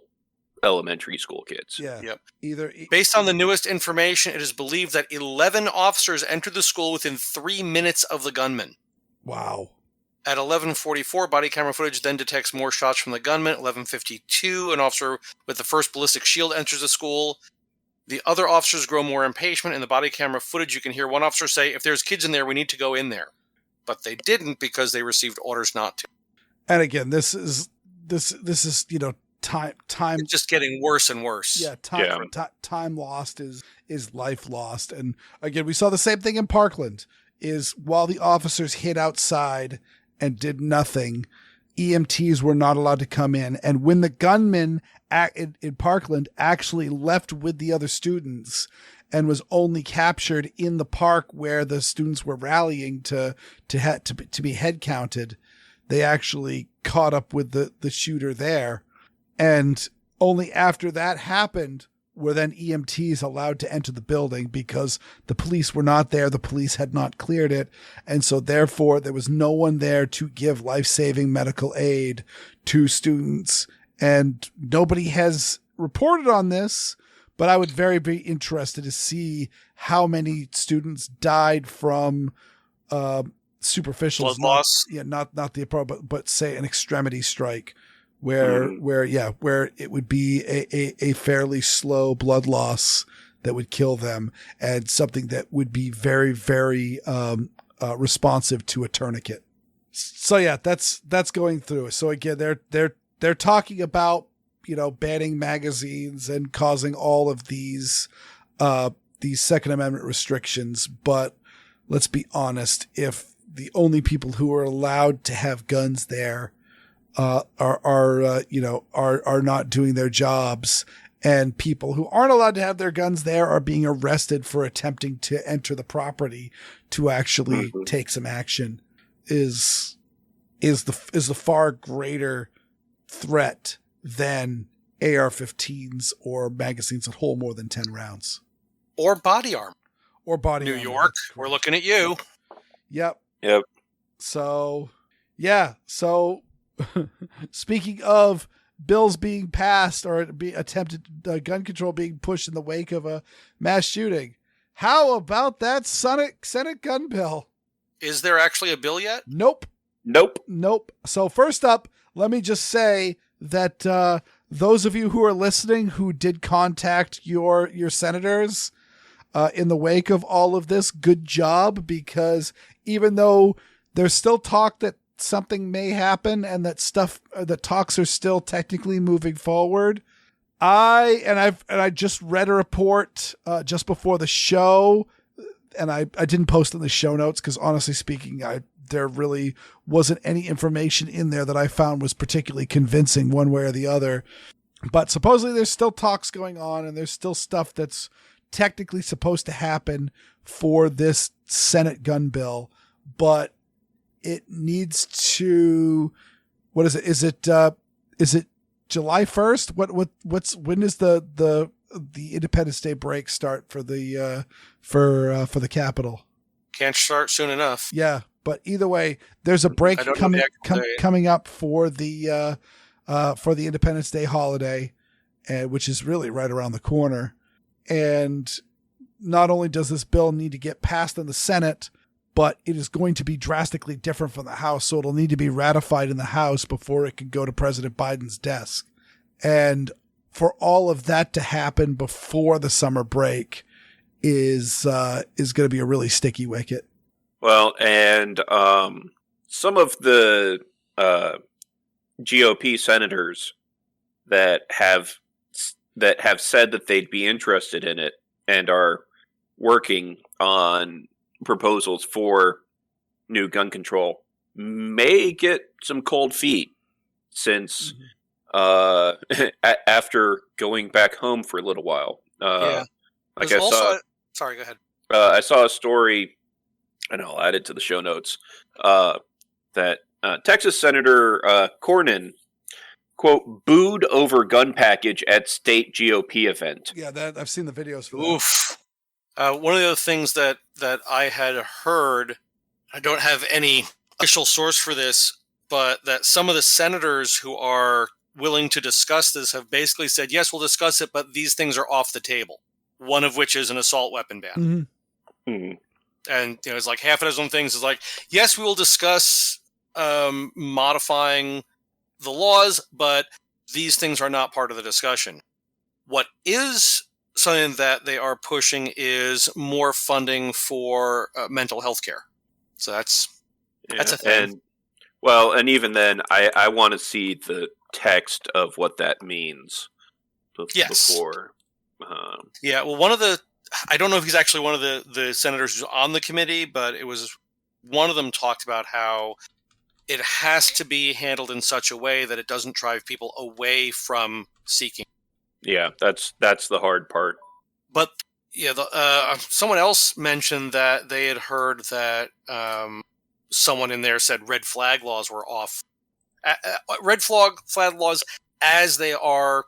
elementary school kids. Yeah. Yep. Based on the newest information, it is believed that 11 officers entered the school within 3 minutes of the gunman. Wow. At 11:44, body camera footage then detects more shots from the gunman. 11:52, an officer with the first ballistic shield enters the school. The other officers grow more impatient. In the body camera footage, you can hear one officer say, "If there's kids in there, we need to go in there." But they didn't because they received orders not to. And again, this is time. It's just getting worse and worse. Yeah, time lost is life lost. And again, we saw the same thing in Parkland. Is while the officers hid outside and did nothing, EMTs were not allowed to come in. And when the gunman in Parkland actually left with the other students and was only captured in the park where the students were rallying to be head counted, they actually caught up with the shooter there. And only after that happened were then EMTs allowed to enter the building because the police were not there. The police had not cleared it. And so therefore there was no one there to give life-saving medical aid to students. And nobody has reported on this, but I would very be interested to see how many students died from superficial blood loss. Not the appropriate, but say an extremity strike, where it would be a fairly slow blood loss that would kill them, and something that would be very, very responsive to a tourniquet. So yeah, that's going through. So again, they're talking about, banning magazines and causing all of these Second Amendment restrictions. But let's be honest, if the only people who are allowed to have guns there are not doing their jobs, and people who aren't allowed to have their guns there are being arrested for attempting to enter the property to actually take some action, is the far greater threat than AR-15s or magazines that hold more than 10 rounds. Or body armor. New armor. York, we're looking at you. Yep. Yep. So, yeah. So, speaking of bills being passed or attempted gun control being pushed in the wake of a mass shooting, how about that Senate gun bill? Is there actually a bill yet? Nope. So first up, let me just say that those of you who are listening who did contact your senators in the wake of all of this, good job, because even though there's still talk that something may happen and that talks are still technically moving forward, I just read a report just before the show, and I didn't post in the show notes because honestly speaking, there really wasn't any information in there that I found was particularly convincing one way or the other. But supposedly there's still talks going on, and there's still stuff that's technically supposed to happen for this Senate gun bill, but it needs to, what is it? Is it July 1st? When is the Independence Day break start for the Capitol? Can't start soon enough. Yeah. But either way, there's a break coming up for the Independence Day holiday, which is really right around the corner. And not only does this bill need to get passed in the Senate, but it is going to be drastically different from the House. So it'll need to be ratified in the House before it can go to President Biden's desk. And for all of that to happen before the summer break is going to be a really sticky wicket. Well, and some of the GOP senators that have said that they'd be interested in it and are working on proposals for new gun control may get some cold feet, since after going back home for a little while. Sorry, go ahead. I saw a story, and I'll add it to the show notes, that Texas Senator Cornyn, quote, booed over gun package at state GOP event. Yeah, I've seen the videos for that. Oof. One of the other things that I had heard, I don't have any official source for this, but that some of the senators who are willing to discuss this have basically said, yes, we'll discuss it, but these things are off the table. One of which is an assault weapon ban. Mm-hmm. Mm-hmm. And it's like half a dozen things is like, yes, we will discuss modifying the laws, but these things are not part of the discussion. What is something that they are pushing is more funding for mental health care. So that's a thing. And even then, I want to see the text of what that means before. Yeah, well, I don't know if he's actually one of the senators who's on the committee, but it was one of them talked about how it has to be handled in such a way that it doesn't drive people away from seeking. Yeah, that's the hard part. But yeah, someone else mentioned that they had heard that someone in there said red flag laws were off. Red flag laws as they are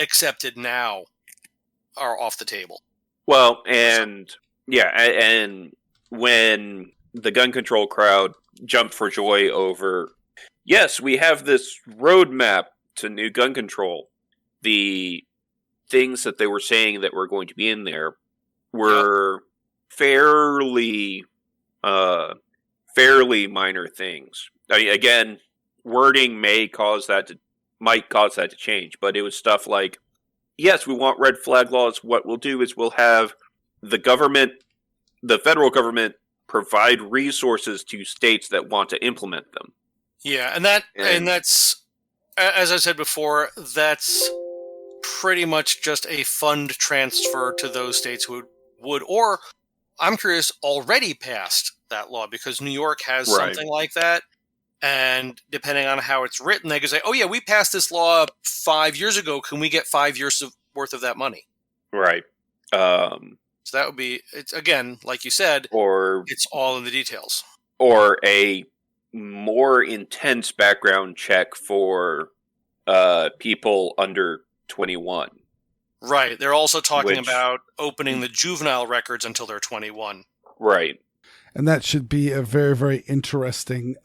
accepted now are off the table. Well, and when the gun control crowd jumped for joy over, yes, we have this roadmap to new gun control. The things that they were saying that were going to be in there were fairly minor things. I mean, again, wording might cause that to change, but it was stuff like, yes, we want red flag laws. What we'll do is we'll have the federal government, provide resources to states that want to implement them. Yeah, and that's, as I said before, that's pretty much just a fund transfer to those states who would, or I'm curious, already passed that law, because New York has something like that. And depending on how it's written, they can say, oh yeah, we passed this law 5 years ago. Can we get 5 years worth of that money? Right. So that would be, it's again, like you said, or it's all in the details. Or a more intense background check for people under 21. Right. They're also talking about opening the juvenile records until they're 21. Right. And that should be a very, very interesting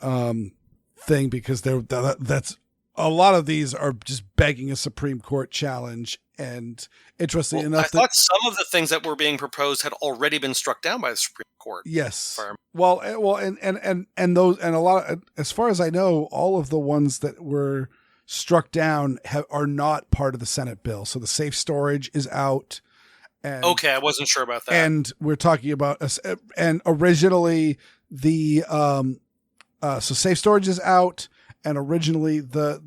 thing, because that's a lot of these are just begging a Supreme Court challenge. And interesting enough, I thought some of the things that were being proposed had already been struck down by the Supreme Court. Yes. Well, and those, and a lot of, as far as I know, all of the ones that were struck down are not part of the Senate bill. So the safe storage is out. And, okay, I wasn't sure about that. And we're talking about and originally the so safe storage is out, and originally the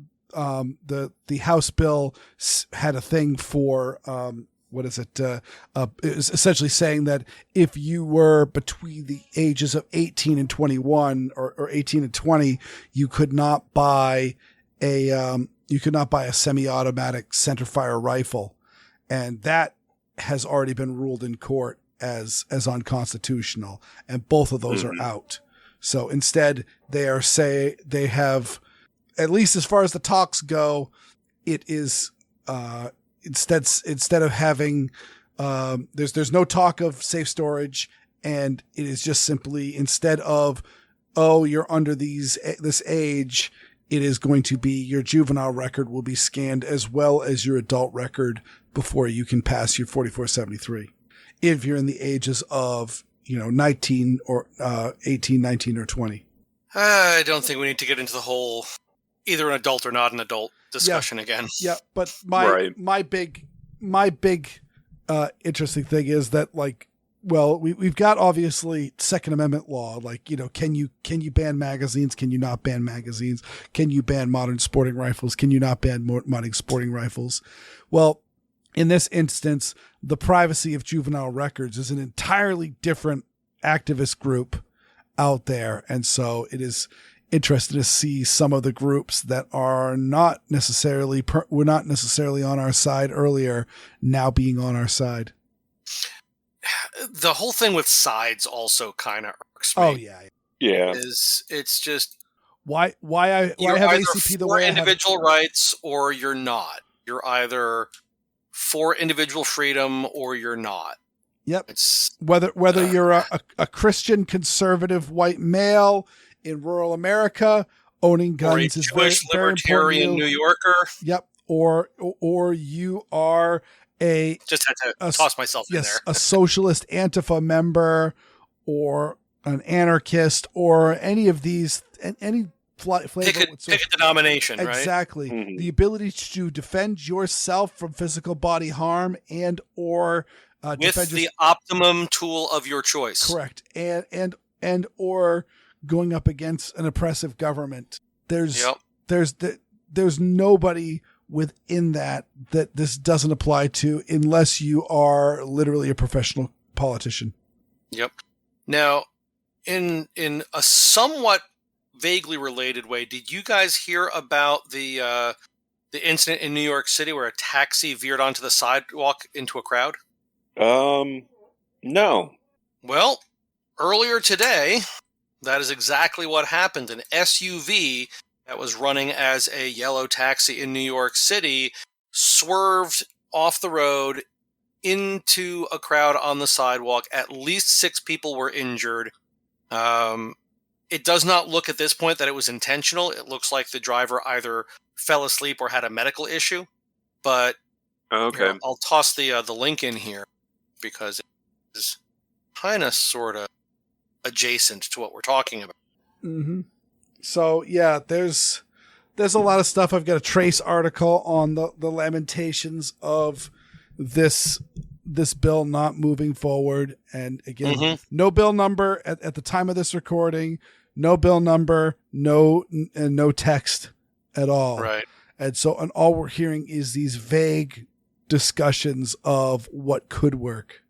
House bill had a thing for what is it? It was essentially saying that if you were between the ages of 18 and 21 or 18 and 20, you could not buy a semi-automatic centerfire rifle, and that has already been ruled in court as unconstitutional, and both of those are out. So instead, they have, at least as far as the talks go, it is instead of having there's no talk of safe storage, and it is just simply, instead of, oh, you're under this age, it is going to be your juvenile record will be scanned as well as your adult record before you can pass your 4473. If you're in the ages of, 19 or 18, 19 or 20. I don't think we need to get into the whole either an adult or not an adult discussion again. Yeah, but my big interesting thing is that, like, well, we've got obviously Second Amendment law, like, can you ban magazines? Can you not ban magazines? Can you ban modern sporting rifles? Can you not ban modern sporting rifles? Well, in this instance, the privacy of juvenile records is an entirely different activist group out there. And so it is interesting to see some of the groups that are not necessarily, were not necessarily on our side earlier, now being on our side. The whole thing with sides also kind of irks me. Oh yeah. It's just why I have ACP the way I have individual rights, or you're not. You're either for individual freedom or you're not. Yep. It's whether you're a Christian conservative white male in rural America owning guns, or a is Jewish very libertarian New Yorker. Yep. Or you are just had to toss myself in there. A socialist Antifa member, or an anarchist, or any of these, any flavor. Pick a denomination, right? Exactly. Mm-hmm. The ability to defend yourself from physical body harm and or with the optimum tool of your choice. Correct. And or going up against an oppressive government. There's nobody within that this doesn't apply to, unless you are literally a professional politician. Yep. Now, in a somewhat vaguely related way, did you guys hear about the incident in New York City where a taxi veered onto the sidewalk into a crowd? No. Well, earlier today, that is exactly what happened. An SUV that was running as a yellow taxi in New York City swerved off the road into a crowd on the sidewalk. At least 6 people were injured. It does not look at this point that it was intentional. It looks like the driver either fell asleep or had a medical issue. But Okay. here, I'll toss the link in here because it is kind of sort of adjacent to what we're talking about. Mm-hmm. So yeah, there's a lot of stuff. I've got a Trace article on the lamentations of this bill not moving forward, and again, no bill number at the time of this recording, no bill number, no text at all. Right. And so, and all we're hearing is these vague discussions of what could work.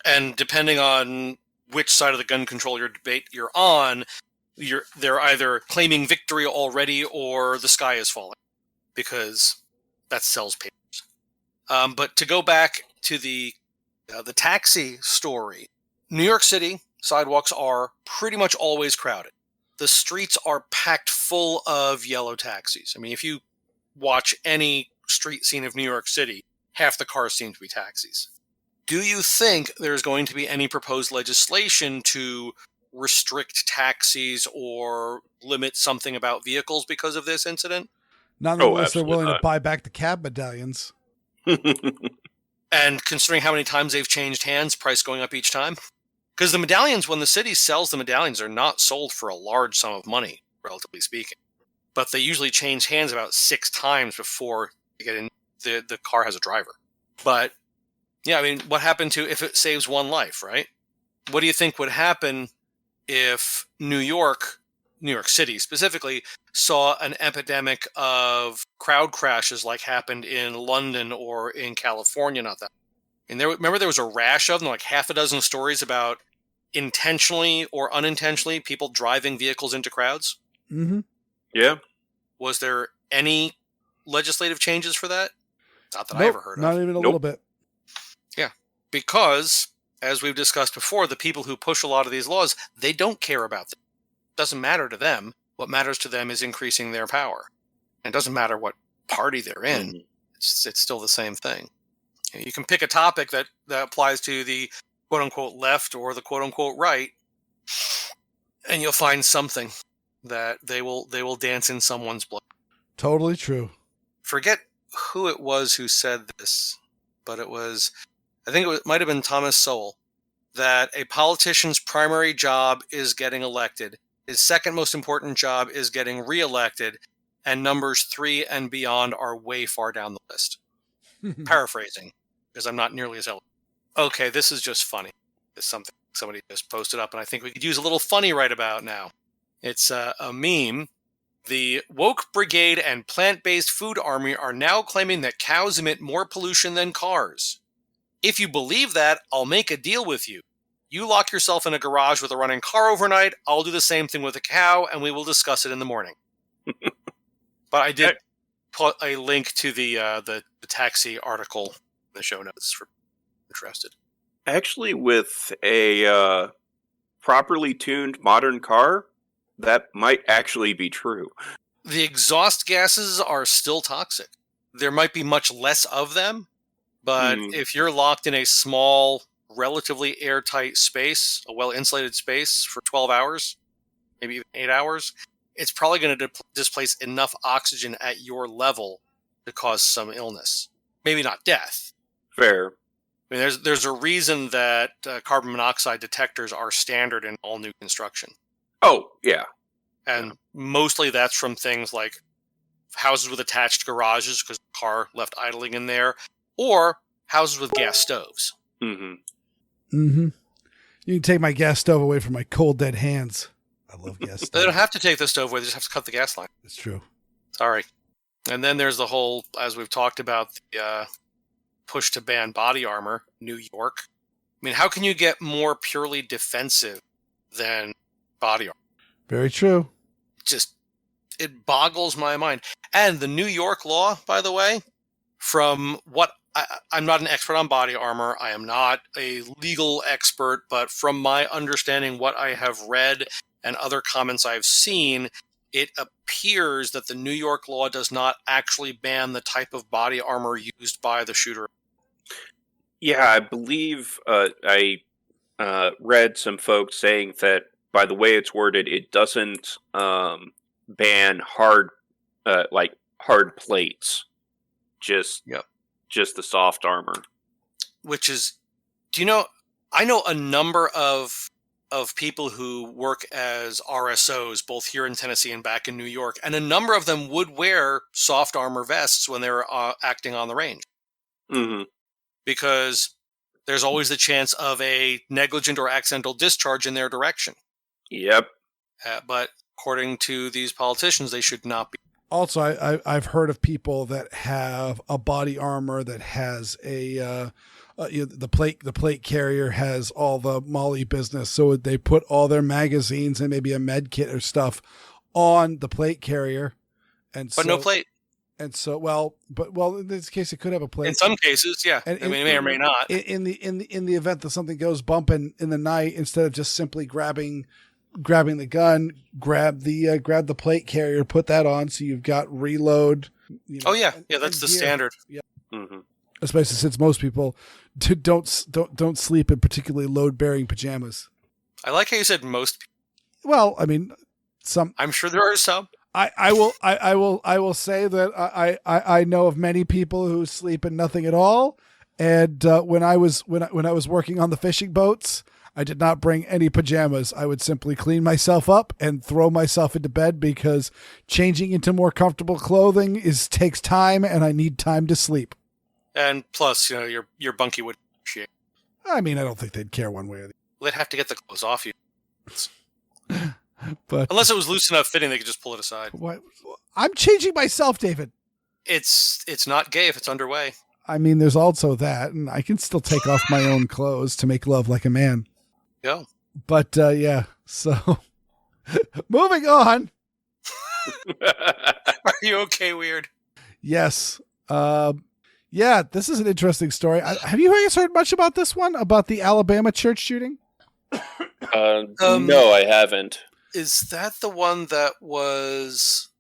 And depending on which side of the gun control debate you're on, they're either claiming victory already or the sky is falling, because that sells papers. But to go back to the taxi story, New York City sidewalks are pretty much always crowded. The streets are packed full of yellow taxis. I mean, if you watch any street scene of New York City, half the cars seem to be taxis. Do you think there's going to be any proposed legislation to restrict taxis or limit something about vehicles because of this incident? Not unless they're absolutely willing to not. buy back the cab medallions. And considering how many times they've changed hands, price going up each time? Because the medallions, when the city sells the medallions, are not sold for a large sum of money, relatively speaking. But they usually change hands about 6 times before you get in. The car has a driver. But, yeah, I mean, what happened to if it saves one life, right? What do you think would happen if New York City specifically, saw an epidemic of crowd crashes like happened in London or in California not that? And remember there was a rash of them, like half a dozen stories about intentionally or unintentionally people driving vehicles into crowds? Mm-hmm. Yeah. Was there any legislative changes for that? Not that I Nope, ever heard of. not even a little bit. Yeah, because, as we've discussed before, the people who push a lot of these laws, they don't care about them. It doesn't matter to them. What matters to them is increasing their power. And it doesn't matter what party they're in. Mhm. It's still the same thing. You can pick a topic that applies to the quote-unquote left or the quote-unquote right, and you'll find something that they will dance in someone's blood. Totally true. Forget who it was who said this, but I think it might have been Thomas Sowell, that a politician's primary job is getting elected. His second most important job is getting reelected, and numbers 3 and beyond are way far down the list. Paraphrasing, because I'm not nearly as eloquent. Okay, this is just funny. It's something somebody just posted up, and I think we could use a little funny right about now. It's a meme. The woke brigade and plant-based food army are now claiming that cows emit more pollution than cars. If you believe that, I'll make a deal with you. You lock yourself in a garage with a running car overnight, I'll do the same thing with a cow, and we will discuss it in the morning. But I did put a link to the taxi article in the show notes for interested. Actually, with a properly tuned modern car, that might actually be true. The exhaust gases are still toxic. There might be much less of them, but if you're locked in a small, relatively airtight space, a well-insulated space for 12 hours, maybe even 8 hours, it's probably going to displace enough oxygen at your level to cause some illness. Maybe not death. Fair. I mean, there's a reason that carbon monoxide detectors are standard in all new construction. Oh, yeah. And mostly that's from things like houses with attached garages because the car left idling in there, or houses with gas stoves. Mm-hmm. Mm-hmm. You can take my gas stove away from my cold, dead hands. I love gas stoves. They don't have to take the stove away, they just have to cut the gas line. It's true. Sorry. And then there's the whole, as we've talked about, the push to ban body armor, New York. I mean, how can you get more purely defensive than body armor? Very true. It boggles my mind. And the New York law, by the way, from what I'm not an expert on body armor. I am not a legal expert, but from my understanding, what I have read and other comments I've seen, it appears that the New York law does not actually ban the type of body armor used by the shooter. Yeah, I believe I read some folks saying that by the way it's worded, it doesn't ban hard hard plates, just Yep. just the soft armor. Which is, do you know? I know a number of people who work as RSOs, both here in Tennessee and back in New York, and a number of them would wear soft armor vests when they were acting on the range, Mm-hmm. because there's always the chance of a negligent or accidental discharge in their direction. Yep. But according to these politicians, they should not be. Also, I've heard of people that have a body armor that has the plate carrier has all the Molly business, so they put all their magazines and maybe a med kit or stuff on the plate carrier, But no plate. And so, in this case, it could have a plate. In some cases, yeah. And, I mean, it may or may not. In the event that something goes bumping in the night, instead of just simply grabbing the gun, grab the plate carrier, put that on, so you've got reload. Oh yeah, that's the gear. standard. Yeah. Mm-hmm. Especially since most people don't sleep in particularly load-bearing pajamas. I like how you said most people. Well, I mean, some. I'm sure there are some. I will say that I know of many people who sleep in nothing at all. And when I was working on the fishing boats, I did not bring any pajamas. I would simply clean myself up and throw myself into bed, because changing into more comfortable clothing takes time, and I need time to sleep. And plus, your bunkie would appreciate. I mean, I don't think they'd care one way or the other. They'd have to get the clothes off you. But unless it was loose enough fitting, they could just pull it aside. What? I'm changing myself, David. It's not gay if it's underway. I mean, there's also that, and I can still take off my own clothes to make love like a man. Yeah. But yeah, so moving on. Are you okay, Weer'd? Yes. Yeah, this is an interesting story. Have you guys heard much about this one, about the Alabama church shooting? No, I haven't. Is that the one that was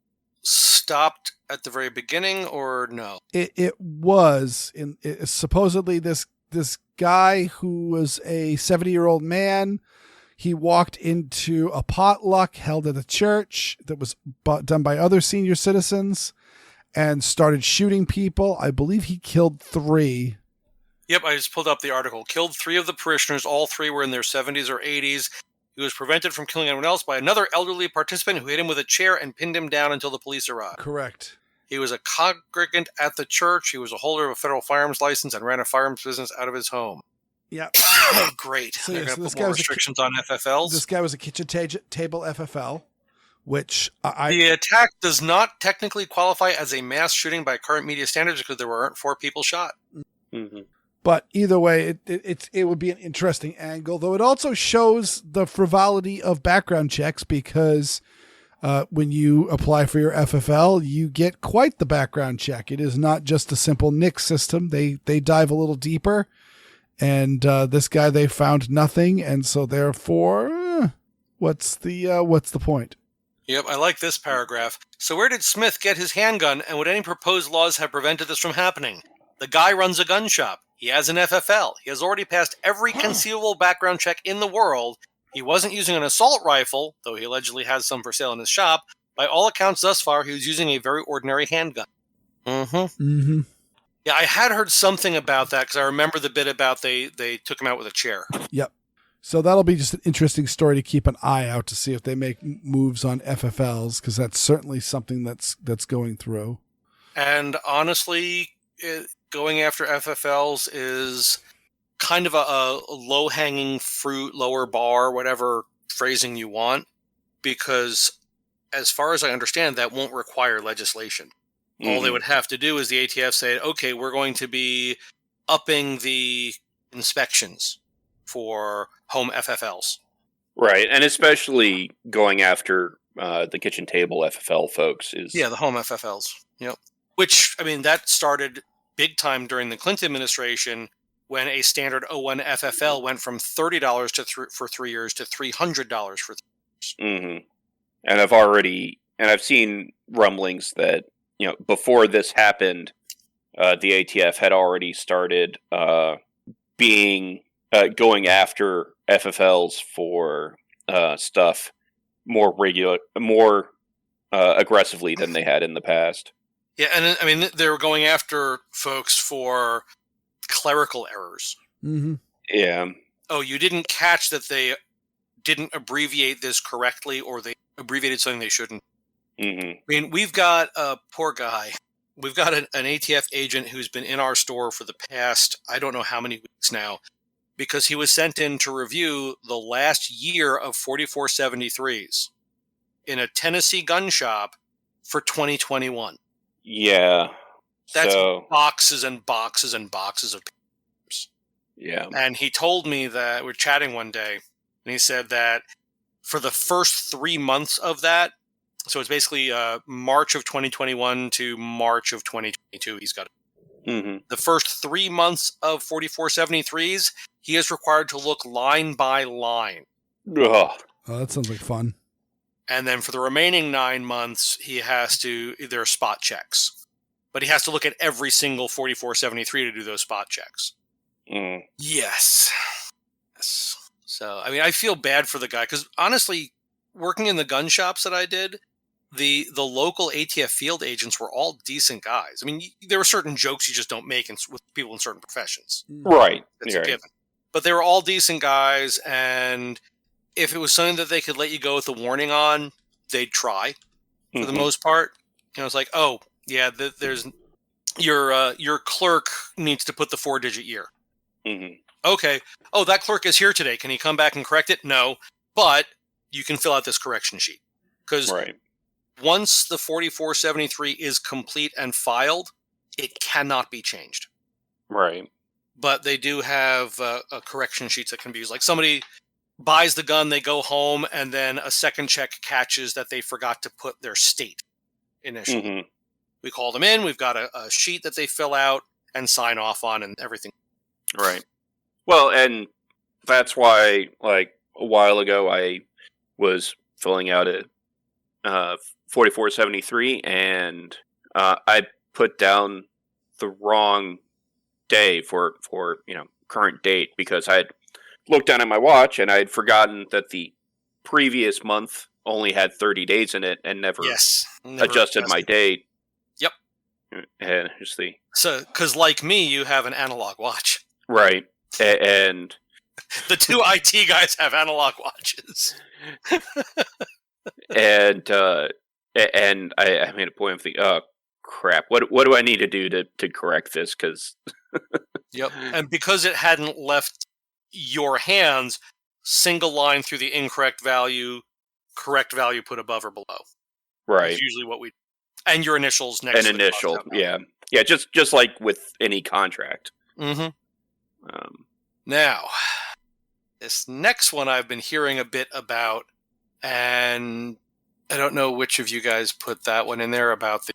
stopped at the very beginning, or no? It was supposedly this guy who was a 70-year-old man. He walked into a potluck held at a church that was done by other senior citizens and started shooting people. I believe he killed 3. Yep, I just pulled up the article. Killed 3 of the parishioners. All 3 were in their 70s or 80s. He was prevented from killing anyone else by another elderly participant who hit him with a chair and pinned him down until the police arrived. Correct. He was a congregant at the church. He was a holder of a federal firearms license and ran a firearms business out of his home. Yeah. Oh, great. So, They're yeah, going to put more restrictions on FFLs. This guy was a kitchen table FFL, which The attack does not technically qualify as a mass shooting by current media standards because there weren't 4 people shot. Mm-hmm. But either way, it would be an interesting angle, though it also shows the frivolity of background checks, because when you apply for your FFL, you get quite the background check. It is not just a simple NICS system. They dive a little deeper, and this guy, they found nothing, and so therefore, what's the point? Yep, I like this paragraph. So where did Smith get his handgun, and would any proposed laws have prevented this from happening? The guy runs a gun shop. He has an FFL. He has already passed every conceivable background check in the world. He wasn't using an assault rifle, though he allegedly has some for sale in his shop. By all accounts thus far, he was using a very ordinary handgun. Mm-hmm. Mm-hmm. Yeah, I had heard something about that, because I remember the bit about they took him out with a chair. Yep. So that'll be just an interesting story to keep an eye out to see if they make moves on FFLs, because that's certainly something that's going through. And honestly, going after FFLs is kind of a low-hanging fruit, lower bar, whatever phrasing you want, because as far as I understand, that won't require legislation. Mm-hmm. All they would have to do is the ATF say, okay, we're going to be upping the inspections for home FFLs. Right, and especially going after the kitchen table FFL folks is... Yeah, the home FFLs. Yep. Which, I mean, that started big time during the Clinton administration, when a standard 01 FFL went from $30 for 3 years to $300 for 3 years. Mm-hmm. And I've seen rumblings that, before this happened, the ATF had already started being going after FFLs for stuff more aggressively than they had in the past. Yeah, and I mean, they were going after folks for clerical errors. Mm-hmm. Yeah. Oh, you didn't catch that they didn't abbreviate this correctly, or they abbreviated something they shouldn't. Mm-hmm. I mean, we've got a poor guy. We've got an ATF agent who's been in our store for the past, I don't know how many weeks now, because he was sent in to review the last year of 4473s in a Tennessee gun shop for 2021. Yeah. That's so, boxes and boxes and boxes of papers. Yeah. And he told me that we're chatting one day, and he said that for the first 3 months of that, so it's basically March of 2021 to March of 2022, he's got it. Mm-hmm. The first 3 months of 4473s, he is required to look line by line. Ugh. Oh, that sounds like fun. And then for the remaining 9 months, he has to, there are spot checks. But he has to look at every single 4473 to do those spot checks. Mm. Yes. So, I mean, I feel bad for the guy, because honestly, working in the gun shops that I did, the local ATF field agents were all decent guys. I mean, there were certain jokes you just don't make with people in certain professions. Right. That's a given. But they were all decent guys, and if it was something that they could let you go with a warning on, they'd try for the most part. You know, it's like, oh, yeah, there's your clerk needs to put the 4-digit year. Mm-hmm. Okay. Oh, that clerk is here today. Can he come back and correct it? No. But you can fill out this correction sheet. Because once the 4473 is complete and filed, it cannot be changed. Right. But they do have correction sheets that can be used. Like somebody buys the gun, they go home, and then a second check catches that they forgot to put their state initially. Mm-hmm. We call them in. We've got a sheet that they fill out and sign off on and everything. Right. Well, and that's why, like, a while ago, I was filling out a 4473, and I put down the wrong day for current date, because I had looked down at my watch and I had forgotten that the previous month only had 30 days in it and never adjusted my date. Yep. And just so, because like me, you have an analog watch. Right. And the two IT guys have analog watches. and I made a point of thinking, oh crap, what do I need to do to correct this? Because yep. And because it hadn't left your hands, single line through the incorrect value, correct value put above or below. Right. That's usually what we. And your initials next. An initial, yeah. Just like with any contract. Mm-hmm. Now, this next one I've been hearing a bit about, and I don't know which of you guys put that one in there about the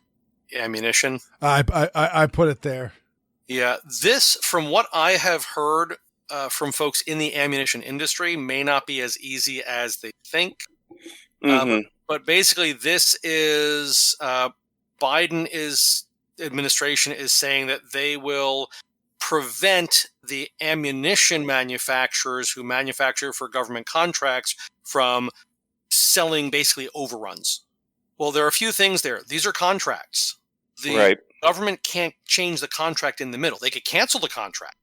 ammunition. I put it there. Yeah, this, from what I have heard from folks in the ammunition industry, may not be as easy as they think. Mm-hmm. But basically, this is Biden administration is saying that they will prevent the ammunition manufacturers who manufacture for government contracts from selling basically overruns. Well, there are a few things there. These are contracts. The government can't change the contract in the middle. They could cancel the contract.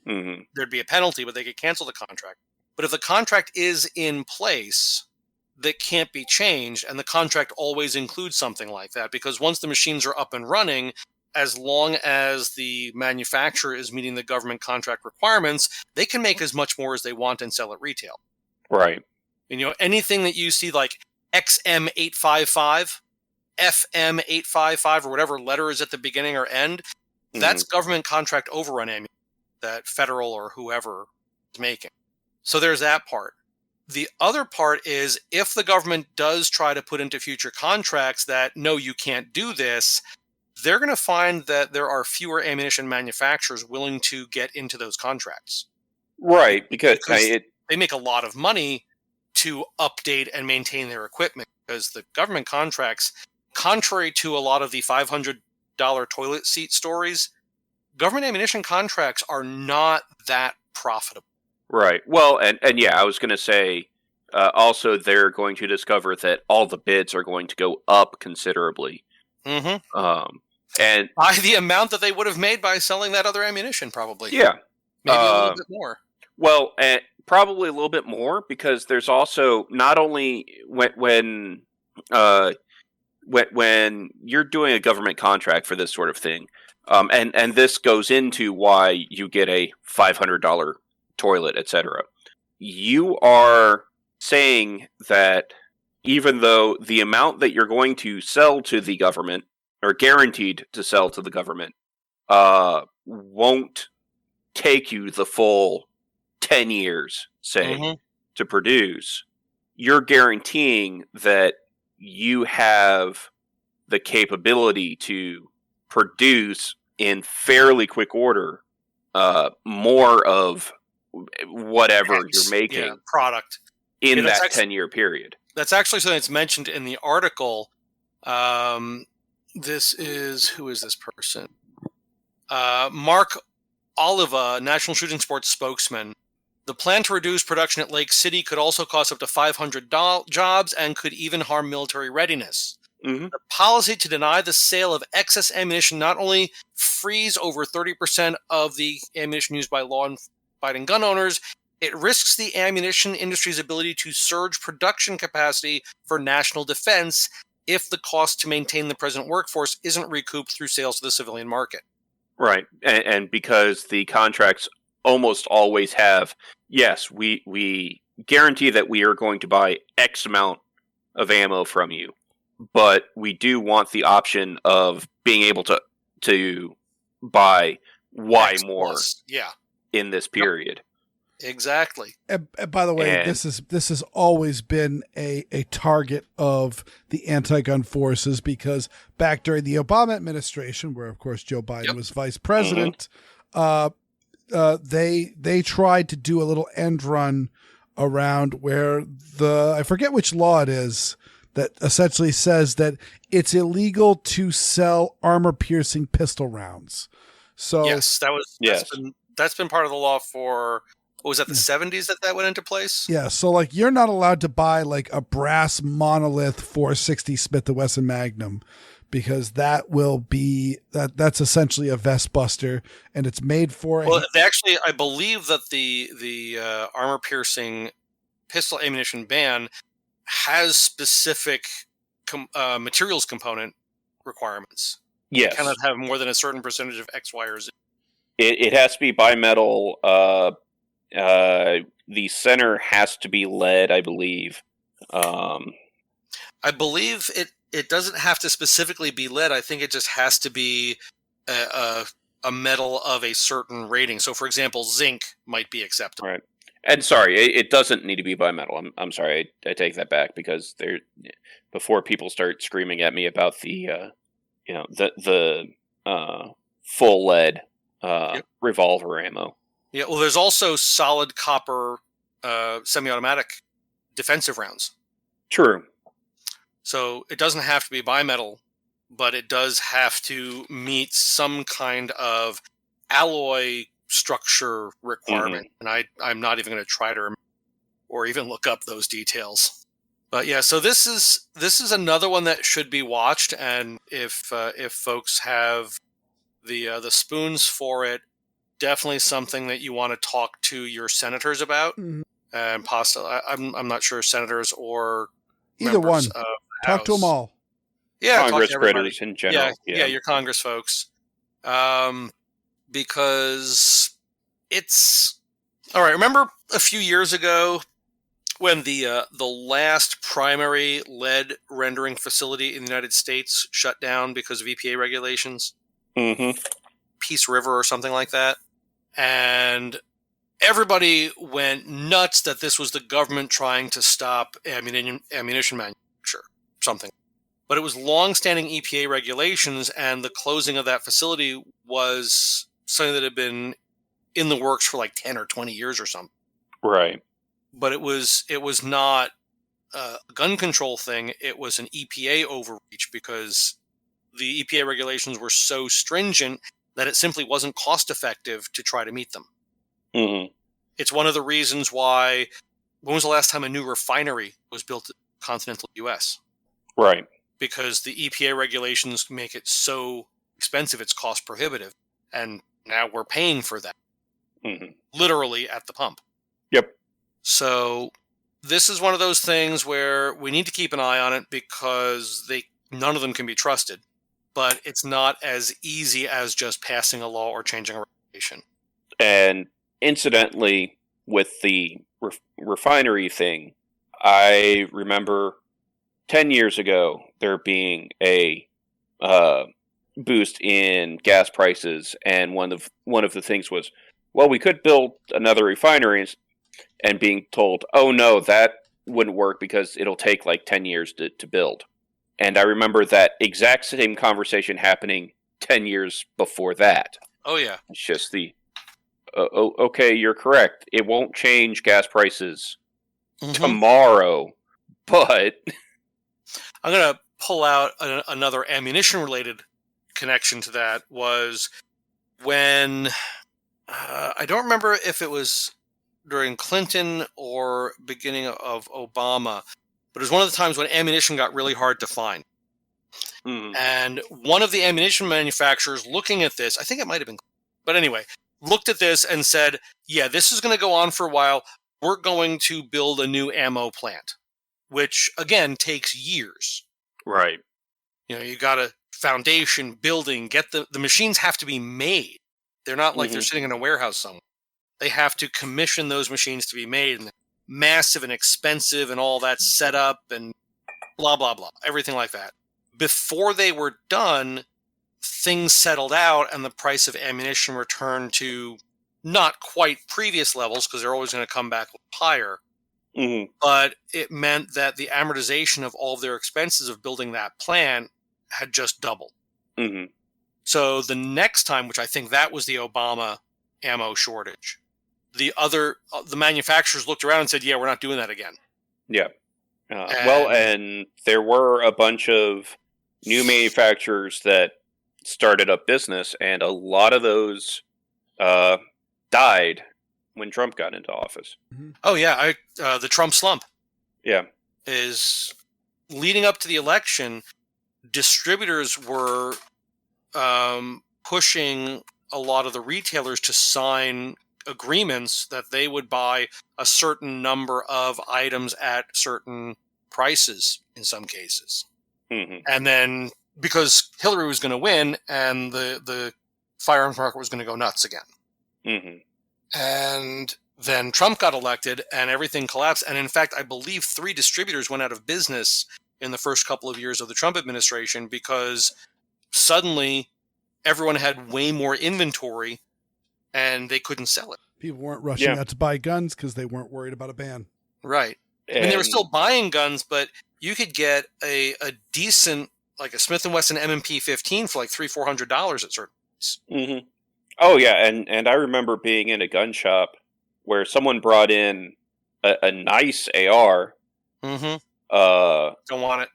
Mm-hmm. There'd be a penalty, but they could cancel the contract. But if the contract is in place, that can't be changed, and the contract always includes something like that, because once the machines are up and running, as long as the manufacturer is meeting the government contract requirements, they can make as much more as they want and sell at retail. Right. And, anything that you see like XM855, FM855, or whatever letter is at the beginning or end, that's government contract overrun ammunition that federal or whoever is making. So there's that part. The other part is, if the government does try to put into future contracts that, no, you can't do this, they're going to find that there are fewer ammunition manufacturers willing to get into those contracts. Right, because they make a lot of money to update and maintain their equipment, because the government contracts, contrary to a lot of the $500 toilet seat stories, government ammunition contracts are not that profitable. Right. Well, and yeah, I was going to say also they're going to discover that all the bids are going to go up considerably. Mm-hmm. And by the amount that they would have made by selling that other ammunition, probably. Yeah. Maybe a little bit more. Well, probably a little bit more, because there's also not only when you're doing a government contract for this sort of thing, and this goes into why you get a $500 toilet, etc. You are saying that even though the amount that you're going to sell to the government, or guaranteed to sell to the government, won't take you the full 10 years, say, to produce, you're guaranteeing that you have the capability to produce in fairly quick order more of whatever you're making product in that 10-year period. That's actually something that's mentioned in the article. This is, who is this person? Mark Oliva, National Shooting Sports spokesman. The plan to reduce production at Lake City could also cost up to 500 jobs and could even harm military readiness. The policy to deny the sale of excess ammunition not only frees over 30% of the ammunition used by law-abiding gun owners, it risks the ammunition industry's ability to surge production capacity for national defense if the cost to maintain the present workforce isn't recouped through sales to the civilian market. Right, and because the contracts almost always have, yes, we guarantee that we are going to buy X amount of ammo from you, but we do want the option of being able to buy Y X more plus, in this period. Exactly. And by the way, this has always been a target of the anti-gun forces, because back during the Obama administration, where of course Joe Biden was vice president, they tried to do a little end run around where I forget which law it is that essentially says that it's illegal to sell armor-piercing pistol rounds. So yes, that's been part of the law for. What was that, the 70s that went into place? Yeah, so like you're not allowed to buy like a brass monolith 460 Smith & Wesson Magnum, because that will be that's essentially a vest buster, and it's made for. Well, actually, I believe that the armor piercing pistol ammunition ban has specific materials component requirements. Yes, you cannot have more than a certain percentage of X, Y, or Z. It has to be bimetal. The center has to be lead, I believe. I believe it doesn't have to specifically be lead. I think it just has to be a metal of a certain rating. So, for example, zinc might be acceptable. Right. And sorry, it doesn't need to be bimetal. I'm sorry, I take that back, because before people start screaming at me about the full lead revolver ammo. Yeah, well, there's also solid copper semi-automatic defensive rounds. True. So it doesn't have to be bimetal, but it does have to meet some kind of alloy structure requirement. And I'm not even going to try to remember or even look up those details. But yeah, so this is another one that should be watched, and if folks have the spoons for it, definitely something that you want to talk to your senators about, and possibly I'm not sure, senators or either one. Talk to them all. Yeah, Congress critters in general. Yeah, your Congress folks, because it's all right. Remember a few years ago when the last primary lead rendering facility in the United States shut down because of EPA regulations? Peace River or something like that. And everybody went nuts that this was the government trying to stop ammunition manufacture, something. But it was long-standing EPA regulations, and the closing of that facility was something that had been in the works for like 10 or 20 years or something. Right. But it was not a gun control thing. It was an EPA overreach, because the EPA regulations were so stringent that it simply wasn't cost effective to try to meet them. It's one of the reasons why. When was the last time a new refinery was built in the continental U.S.? Right. Because the EPA regulations make it so expensive, it's cost prohibitive. And now we're paying for that. Mm-hmm. Literally at the pump. Yep. So this is one of those things where we need to keep an eye on it because none of them can be trusted. But it's not as easy as just passing a law or changing a regulation. And incidentally, with the refinery thing, I remember 10 years ago there being a boost in gas prices, and one of the things was, well, we could build another refinery, and being told, oh no, that wouldn't work because it'll take like 10 years to build. And I remember that exact same conversation happening 10 years before that. Oh yeah. It's just okay, you're correct. It won't change gas prices tomorrow, but I'm going to pull out another ammunition-related connection to that. Was when I don't remember if it was during Clinton or beginning of Obama, but it was one of the times when ammunition got really hard to find. And one of the ammunition manufacturers looking at this, I think it might have been, but anyway, looked at this and said, yeah, this is going to go on for a while. We're going to build a new ammo plant, which again takes years. Right. You got a foundation, building, get the machines have to be made. They're not like they're sitting in a warehouse somewhere. They have to commission those machines to be made, and massive and expensive and all that set up and blah, blah, blah, everything like that. Before they were done, things settled out and the price of ammunition returned to not quite previous levels because they're always going to come back higher. But it meant that the amortization of all of their expenses of building that plant had just doubled. So the next time, which I think that was the Obama ammo shortage, the manufacturers looked around and said, yeah, we're not doing that again. Yeah. And there were a bunch of new manufacturers that started up business, and a lot of those died when Trump got into office. Oh yeah, the Trump slump. Yeah, is leading up to the election. Distributors were pushing a lot of the retailers to sign agreements that they would buy a certain number of items at certain prices in some cases. And then because Hillary was going to win and the firearms market was going to go nuts again. And then Trump got elected and everything collapsed. And in fact, I believe 3 distributors went out of business in the first couple of years of the Trump administration because suddenly everyone had way more inventory and they couldn't sell it. People weren't rushing out to buy guns because they weren't worried about a ban. Right. I mean, they were still buying guns, but you could get a decent, like a Smith & Wesson M&P 15 for like $300-400 at certain points. Oh, yeah, and I remember being in a gun shop where someone brought in a nice AR. Don't want it.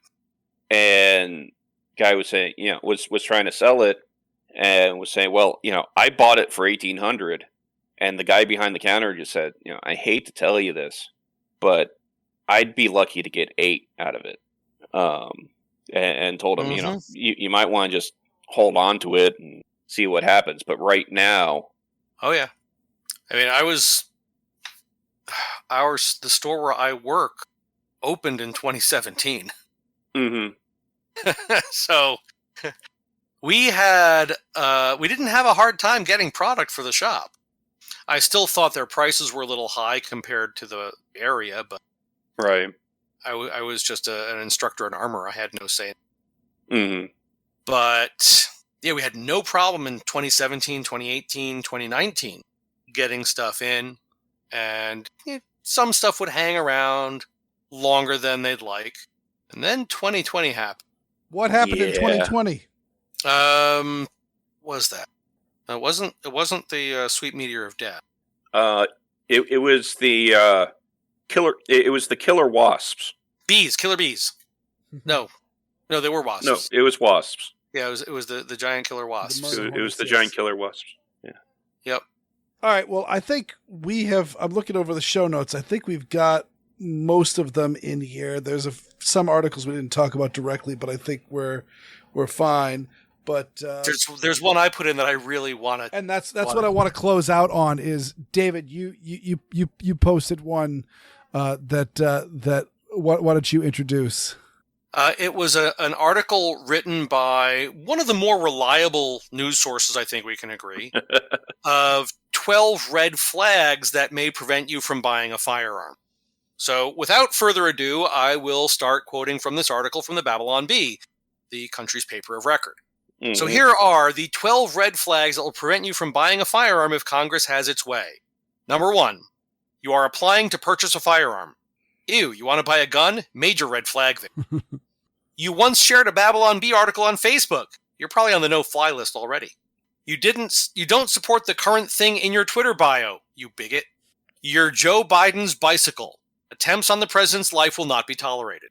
And guy was saying, was trying to sell it and was saying, well, I bought it for $1,800. And the guy behind the counter just said, I hate to tell you this, but I'd be lucky to get 8 out of it. And told him, you might want to just hold on to it and see what happens. But right now. Oh, yeah. I mean, the store where I work opened in 2017. So we didn't have a hard time getting product for the shop. I still thought their prices were a little high compared to the area, but right. I was just an instructor in armor. I had no say. But yeah, we had no problem in 2017, 2018, 2019 getting stuff in, and some stuff would hang around longer than they'd like. And then 2020 happened. What happened in 2020? Was that? It wasn't the sweet meteor of death. It was the killer. It was the killer wasps. Killer bees. No, they were wasps. No, it was wasps. Yeah, it was the giant killer wasps. It was the giant killer wasps. Yeah. Yep. All right. Well, I think I'm looking over the show notes. I think we've got most of them in here. There's some articles we didn't talk about directly, but I think we're fine. But there's one I put in that I really want to, and that's what I want to close out on. Is David, you posted one that why don't you introduce? It was an article written by one of the more reliable news sources, I think we can agree, of 12 red flags that may prevent you from buying a firearm. So without further ado, I will start quoting from this article from the Babylon Bee, the country's paper of record. Mm-hmm. So here are the 12 red flags that will prevent you from buying a firearm if Congress has its way. Number 1, you are applying to purchase a firearm. Ew, you want to buy a gun? Major red flag there. You once shared a Babylon Bee article on Facebook. You're probably on the no-fly list already. You don't support the current thing in your Twitter bio, you bigot. You're Joe Biden's bicycle. Attempts on the president's life will not be tolerated.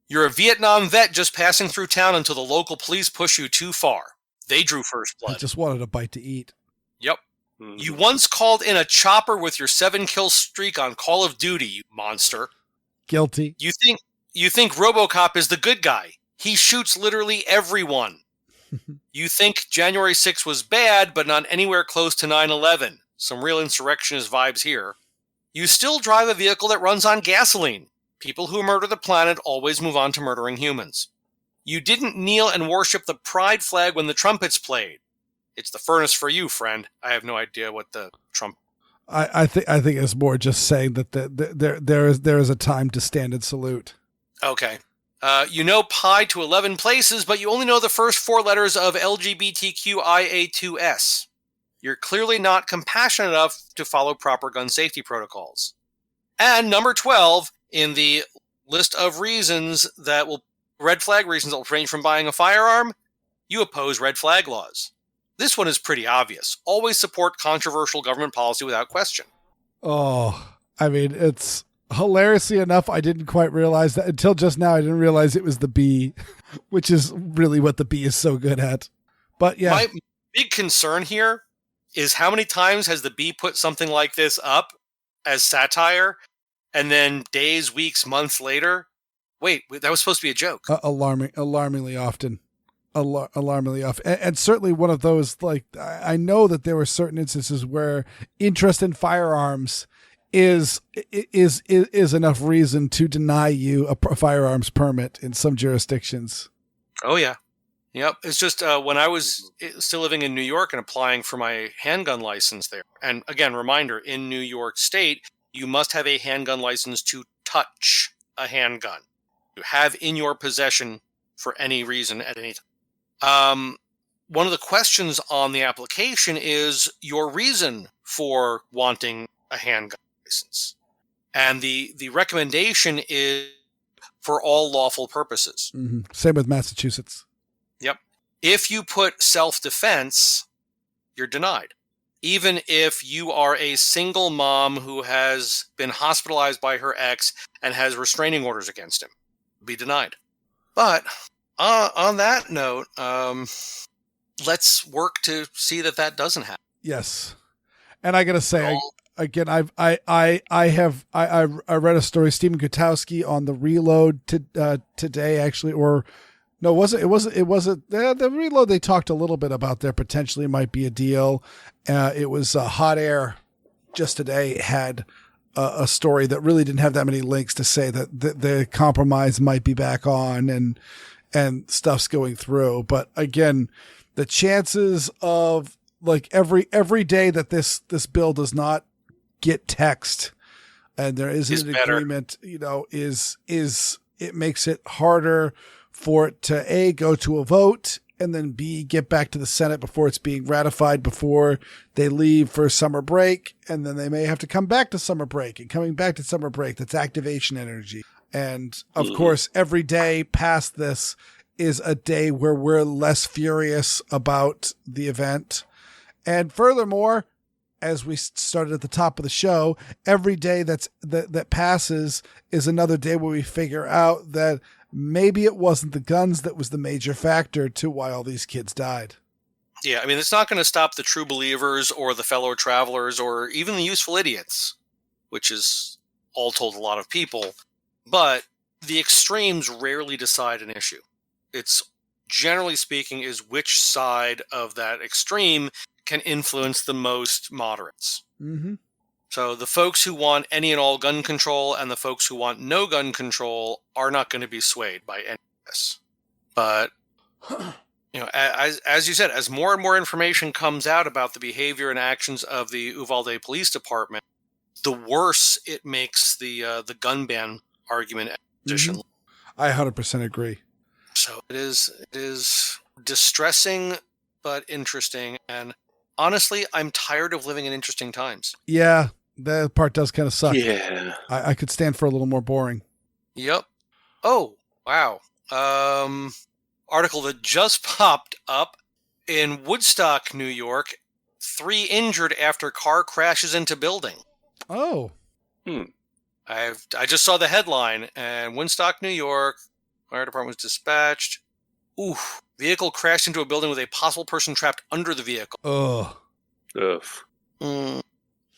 You're a Vietnam vet just passing through town until the local police push you too far. They drew first blood. I just wanted a bite to eat. Yep. Mm-hmm. You once called in a chopper with your 7-kill streak on Call of Duty, you monster. Guilty. You think RoboCop is the good guy. He shoots literally everyone. You think January 6th was bad, but not anywhere close to 9/11. Some real insurrectionist vibes here. You still drive a vehicle that runs on gasoline. People who murder the planet always move on to murdering humans. You didn't kneel and worship the pride flag when the trumpets played. It's the furnace for you, friend. I have no idea what the Trump... I think it's more just saying that there is a time to stand and salute. Okay. You know pi to 11 places, but you only know the first 4 letters of LGBTQIA2S. You're clearly not compassionate enough to follow proper gun safety protocols. And number 12, in the list of red flag reasons that will prevent you from buying a firearm, you oppose red flag laws. This one is pretty obvious. Always support controversial government policy without question. Oh, I mean, it's hilariously enough, I didn't quite realize that until just now. I didn't realize it was the bee, which is really what the bee is so good at. But yeah. My big concern here is how many times has the bee put something like this up as satire, and then days, weeks, months later, wait, that was supposed to be a joke. Alarmingly often. Alarmingly often. And certainly one of those, like, I know that there were certain instances where interest in firearms is enough reason to deny you a firearms permit in some jurisdictions. Oh, yeah. Yep. It's just when I was still living in New York and applying for my handgun license there. And again, reminder, in New York State, you must have a handgun license to touch a handgun. You have in your possession for any reason at any time. One of the questions on the application is your reason for wanting a handgun license. And the recommendation is for all lawful purposes. Mm-hmm. Same with Massachusetts. Yep. If you put self-defense, you're denied. Even if you are a single mom who has been hospitalized by her ex and has restraining orders against him, be denied. But on that note, let's work to see that doesn't happen. Yes. And I got to say, again, I read a story, Stephen Gutowski on the Reload today, actually, or no, it wasn't the Reload. They talked a little bit about there potentially might be a deal. It was Hot Air just today had a story that really didn't have that many links to say that the compromise might be back on and stuff's going through. But again, the chances of like every day that this bill does not get text and there isn't an agreement, is it makes it harder for it to go to a vote and then B, get back to the Senate before it's being ratified before they leave for summer break. And then they may have to come back to summer break, and coming back to summer break, that's activation energy. And of course, every day past this is a day where we're less furious about the event. And furthermore, as we started at the top of the show, every day that passes is another day where we figure out that maybe it wasn't the guns that was the major factor to why all these kids died. Yeah, I mean, it's not going to stop the true believers or the fellow travelers or even the useful idiots, which is all told a lot of people. But the extremes rarely decide an issue. It's, generally speaking, is which side of that extreme can influence the most moderates. Mm-hmm. So the folks who want any and all gun control and the folks who want no gun control are not going to be swayed by any of this. But, as you said, as more and more information comes out about the behavior and actions of the Uvalde Police Department, the worse it makes the gun ban argument position. Mm-hmm. I 100% agree. So it is distressing but interesting, and honestly, I'm tired of living in interesting times. Yeah, that part does kind of suck. Yeah. I could stand for a little more boring. Yep. Oh, wow. Article that just popped up in Woodstock, New York. 3 injured after car crashes into building. Oh. I just saw the headline, and Woodstock, New York, fire department was dispatched. Oof. Vehicle crashed into a building with a possible person trapped under the vehicle. Ugh.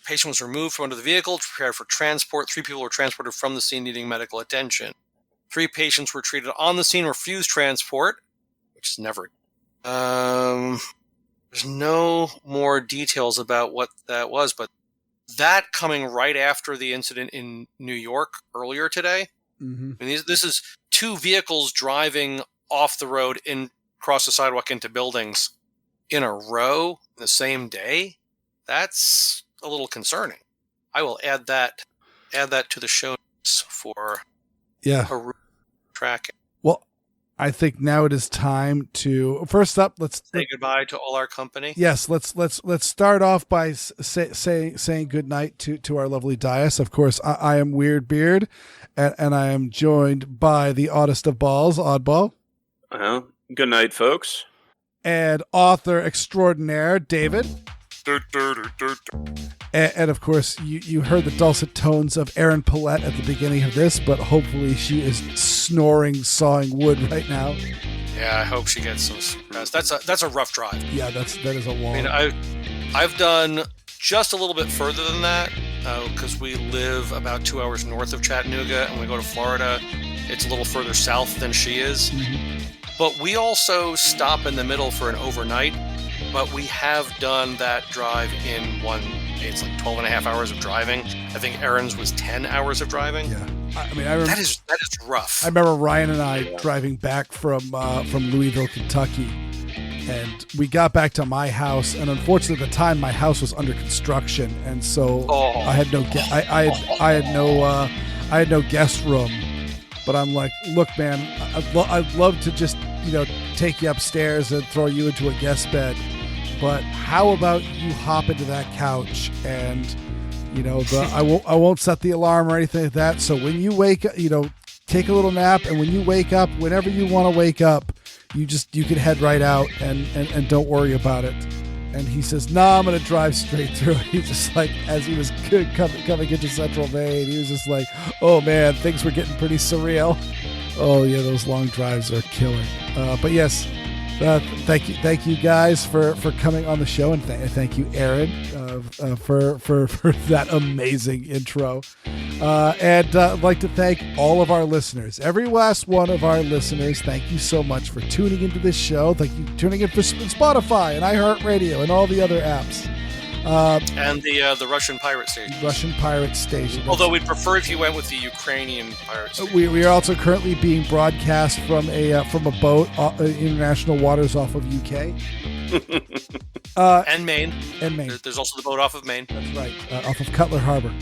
Patient was removed from under the vehicle, prepared for transport. 3 people were transported from the scene needing medical attention. 3 patients were treated on the scene, refused transport, which is never. There's no more details about what that was, but that coming right after the incident in New York earlier today. Mm-hmm. I mean, this is 2 vehicles driving off the road across the sidewalk into buildings in a row the same day. That's a little concerning. I will add that to the show notes for tracking. Well, I think now it is time to first up. Let's say goodbye to all our company. Yes, let's start off by saying good night to our lovely dais. Of course, I am Weer'd, and I am joined by the oddest of balls, Oddball. Good night, folks. And author extraordinaire, David. And of course, you heard the dulcet tones of Erin Paulette at the beginning of this, but hopefully she is snoring, sawing wood right now. Yeah, I hope she gets some rest. That's a rough drive. Yeah, that is a long. I mean, I've done just a little bit further than that because we live about 2 hours north of Chattanooga, and we go to Florida. It's a little further south than she is. Mm-hmm. But we also stop in the middle for an overnight. But we have done that drive in one. It's like 12 and a half hours of driving. I think Erin's was 10 hours of driving. Yeah, I mean, I remember that is rough. I remember Ryan and I driving back from Louisville, Kentucky, and we got back to my house. And unfortunately, at the time, my house was under construction, and so I had no I had no guest room. But I'm like, look, man, I'd love to just take you upstairs and throw you into a guest bed. But how about you hop into that couch and, I won't set the alarm or anything like that. So when you wake up, take a little nap. And when you wake up, whenever you want to wake up, you can head right out and don't worry about it. And he says, no, I'm going to drive straight through. He's just like, as he was coming into Central Maine, he was just like, oh man, things were getting pretty surreal. Oh yeah, those long drives are killer. But yes, thank you guys for coming on the show, and thank you, Erin, for that amazing intro. And I'd like to thank all of our listeners, every last one of our listeners. Thank you so much for tuning into this show. Thank you for tuning in for Spotify and iHeartRadio and all the other apps. And the Russian pirate station. Although we'd prefer if you went with the Ukrainian pirate station. We are also currently being broadcast from a boat, international waters off of UK. And Maine. There's also the boat off of Maine. That's right, off of Cutler Harbor.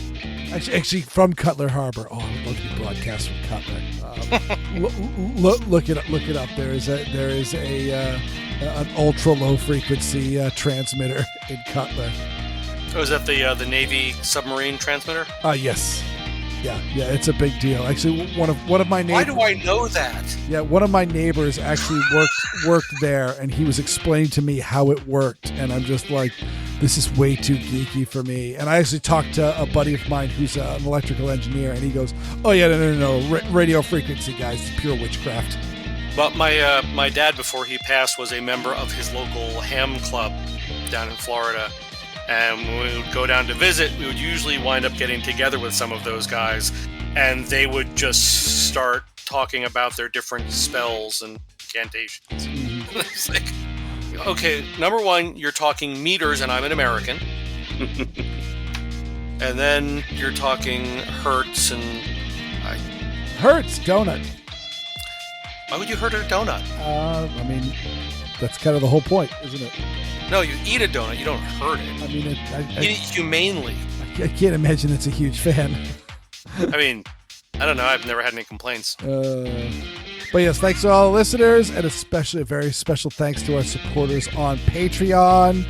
Actually, from Cutler Harbor. Oh, I would love to be broadcast from Cutler. Look it up. There is an ultra low frequency transmitter in Cutler. Oh, is that the Navy submarine transmitter? Yes. Yeah, it's a big deal. Actually, one of my neighbors. Why do I know that? Yeah, one of my neighbors actually worked there, and he was explaining to me how it worked, and I'm just like, this is way too geeky for me. And I actually talked to a buddy of mine who's an electrical engineer, and he goes, oh yeah, no, radio frequency, guys, it's pure witchcraft. But my dad, before he passed, was a member of his local ham club down in Florida. And when we would go down to visit, we would usually wind up getting together with some of those guys, and they would just start talking about their different spells and incantations. It's like, okay, number one, you're talking meters, and I'm an American. And then you're talking hertz, and Hertz donut. why would you hurt a donut? I mean, that's kind of the whole point, isn't it? No, you eat a donut, you don't hurt it. I mean, You eat it humanely. I can't imagine it's a huge fan. I mean, I don't know. I've never had any complaints. But yes, thanks to all the listeners, and especially a very special thanks to our supporters on Patreon.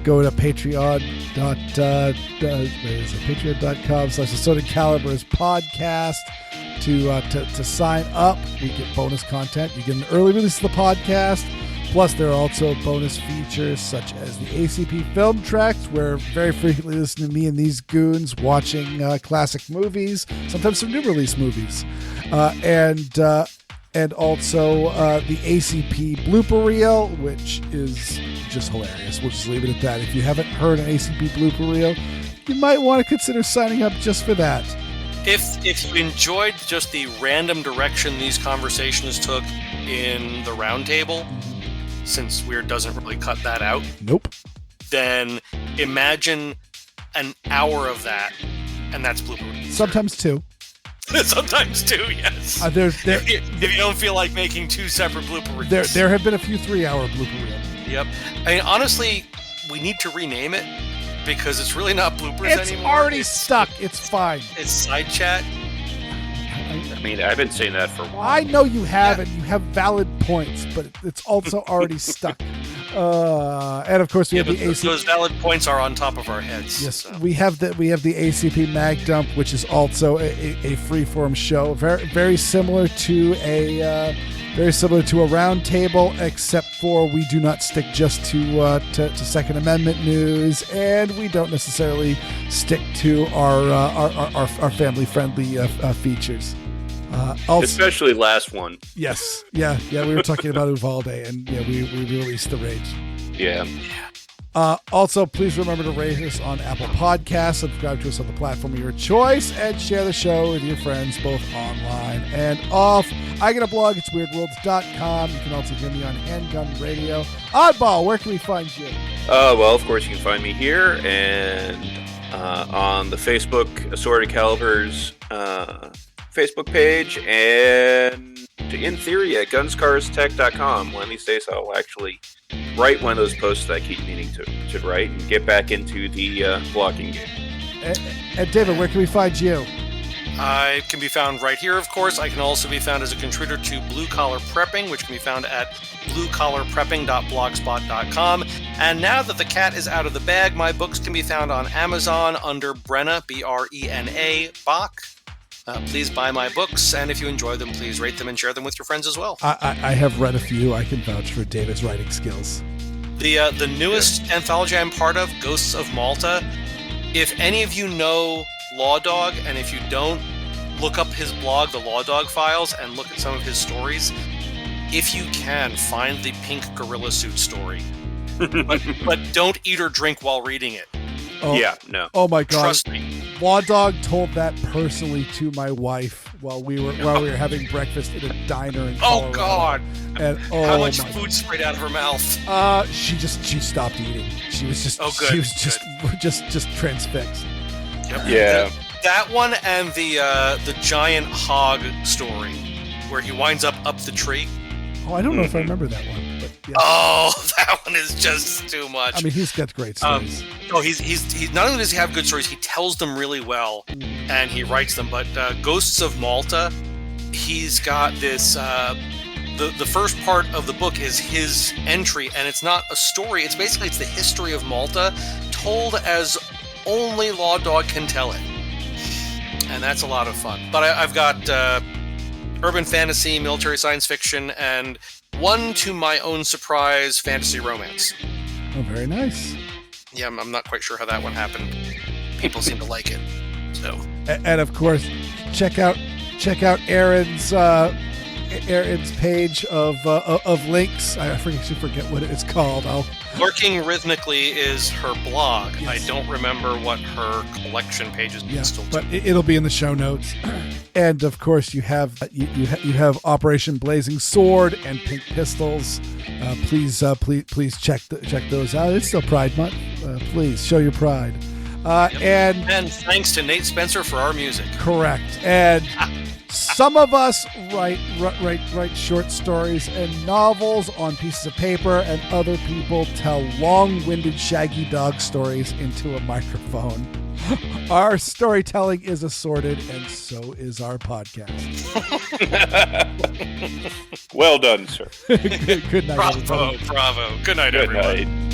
Go to patreon.com/Assorted Calibers podcast to sign up. We get bonus content. You get an early release of the podcast. Plus, there are also bonus features such as the ACP film tracks, where very frequently listen to me and these goons watching classic movies, sometimes some new release movies, and also the ACP blooper reel, which is just hilarious. We'll just leave it at that. If you haven't heard an ACP blooper reel, you might want to consider signing up just for that. If you enjoyed just the random direction these conversations took in the round table, since Weer'd doesn't really cut that out, Nope. then imagine an hour of that, and that's blooper reel. Sometimes two. Sometimes two, yes. If you don't feel like making two separate blooper reels. There have been a few 3-hour blooper reels. Yep. I mean, honestly, we need to rename it because it's really not bloopers It's anymore. already stuck. It's fine. It's side chat. I mean, I've been saying that for a while. I know you have, and you have valid points, but it's also already stuck. And of course, we have the ACP. Those valid points are on top of our heads. Yes, so. we have the ACP Mag Dump, which is also a freeform show, very similar to a round table, except for we do not stick just to Second Amendment news, and we don't necessarily stick to our family friendly features. Also, Especially last one. yes, yeah, we were talking about Uvalde, and yeah, we released the rage. Yeah. Also, please remember to rate us on Apple Podcasts, subscribe to us on the platform of your choice, and share the show with your friends, both online and off. I got a blog, it's weirdworlds.com. You can also hear me on Handgun Radio. Oddball, where can we find you? Well, of course, you can find me here and on the Facebook Assorted Calibers Facebook page, and in theory at gunscarstech.com. One of these days I'll actually write one of those posts that I keep meaning to write and get back into the blogging game. And David, where can we find you? I can be found right here, of course. I can also be found as a contributor to Blue Collar Prepping, which can be found at bluecollarprepping.blogspot.com. And now that the cat is out of the bag, my books can be found on Amazon under Brenna, B-R-E-N-A, Bach. Please buy my books, and if you enjoy them, please rate them and share them with your friends as well. I have read a few. I can vouch for David's writing skills. The newest anthology I'm part of, Ghosts of Malta, if any of you know Law Dog, and if you don't, look up his blog, The Law Dog Files, and look at some of his stories. If you can, find the pink gorilla suit story. but don't eat or drink while reading it. Oh, Yeah, no. Oh my God. Trust me. Law Dog told that personally to my wife while we were having breakfast in a diner in Colorado. Oh God! And How much food sprayed out of her mouth? She stopped eating. She was just just transfixed. Yep. Yeah. That one and the giant hog story, where he winds up the tree. Oh, I don't know if I remember that one. But yeah. Oh, that one is just too much. I mean, he's got great stories. He's not only does he have good stories, he tells them really well, and he writes them. But Ghosts of Malta, he's got this. The first part of the book is his entry, and it's not a story. It's the history of Malta, told as only Law Dog can tell it, and that's a lot of fun. But I've got urban fantasy, military science fiction, and one, to my own surprise, fantasy romance. Oh, very nice. Yeah, I'm not quite sure how that one happened. People seem to like it. So, And of course, check out Erin's Erin's page of links. I forget what it's called. Lurking Rhythmically is her blog. Yes. I don't remember what her collection page is still. But it'll be in the show notes. And of course, you have Operation Blazing Sword and Pink Pistols. Please check those out. It's still Pride Month. Please show your pride. And thanks to Nate Spencer for our music. Correct. And some of us write short stories and novels on pieces of paper, and other people tell long-winded shaggy dog stories into a microphone. Our storytelling is assorted, and so is our podcast. Well done, sir. Good night, everybody. Bravo. Good night, everyone. Good night.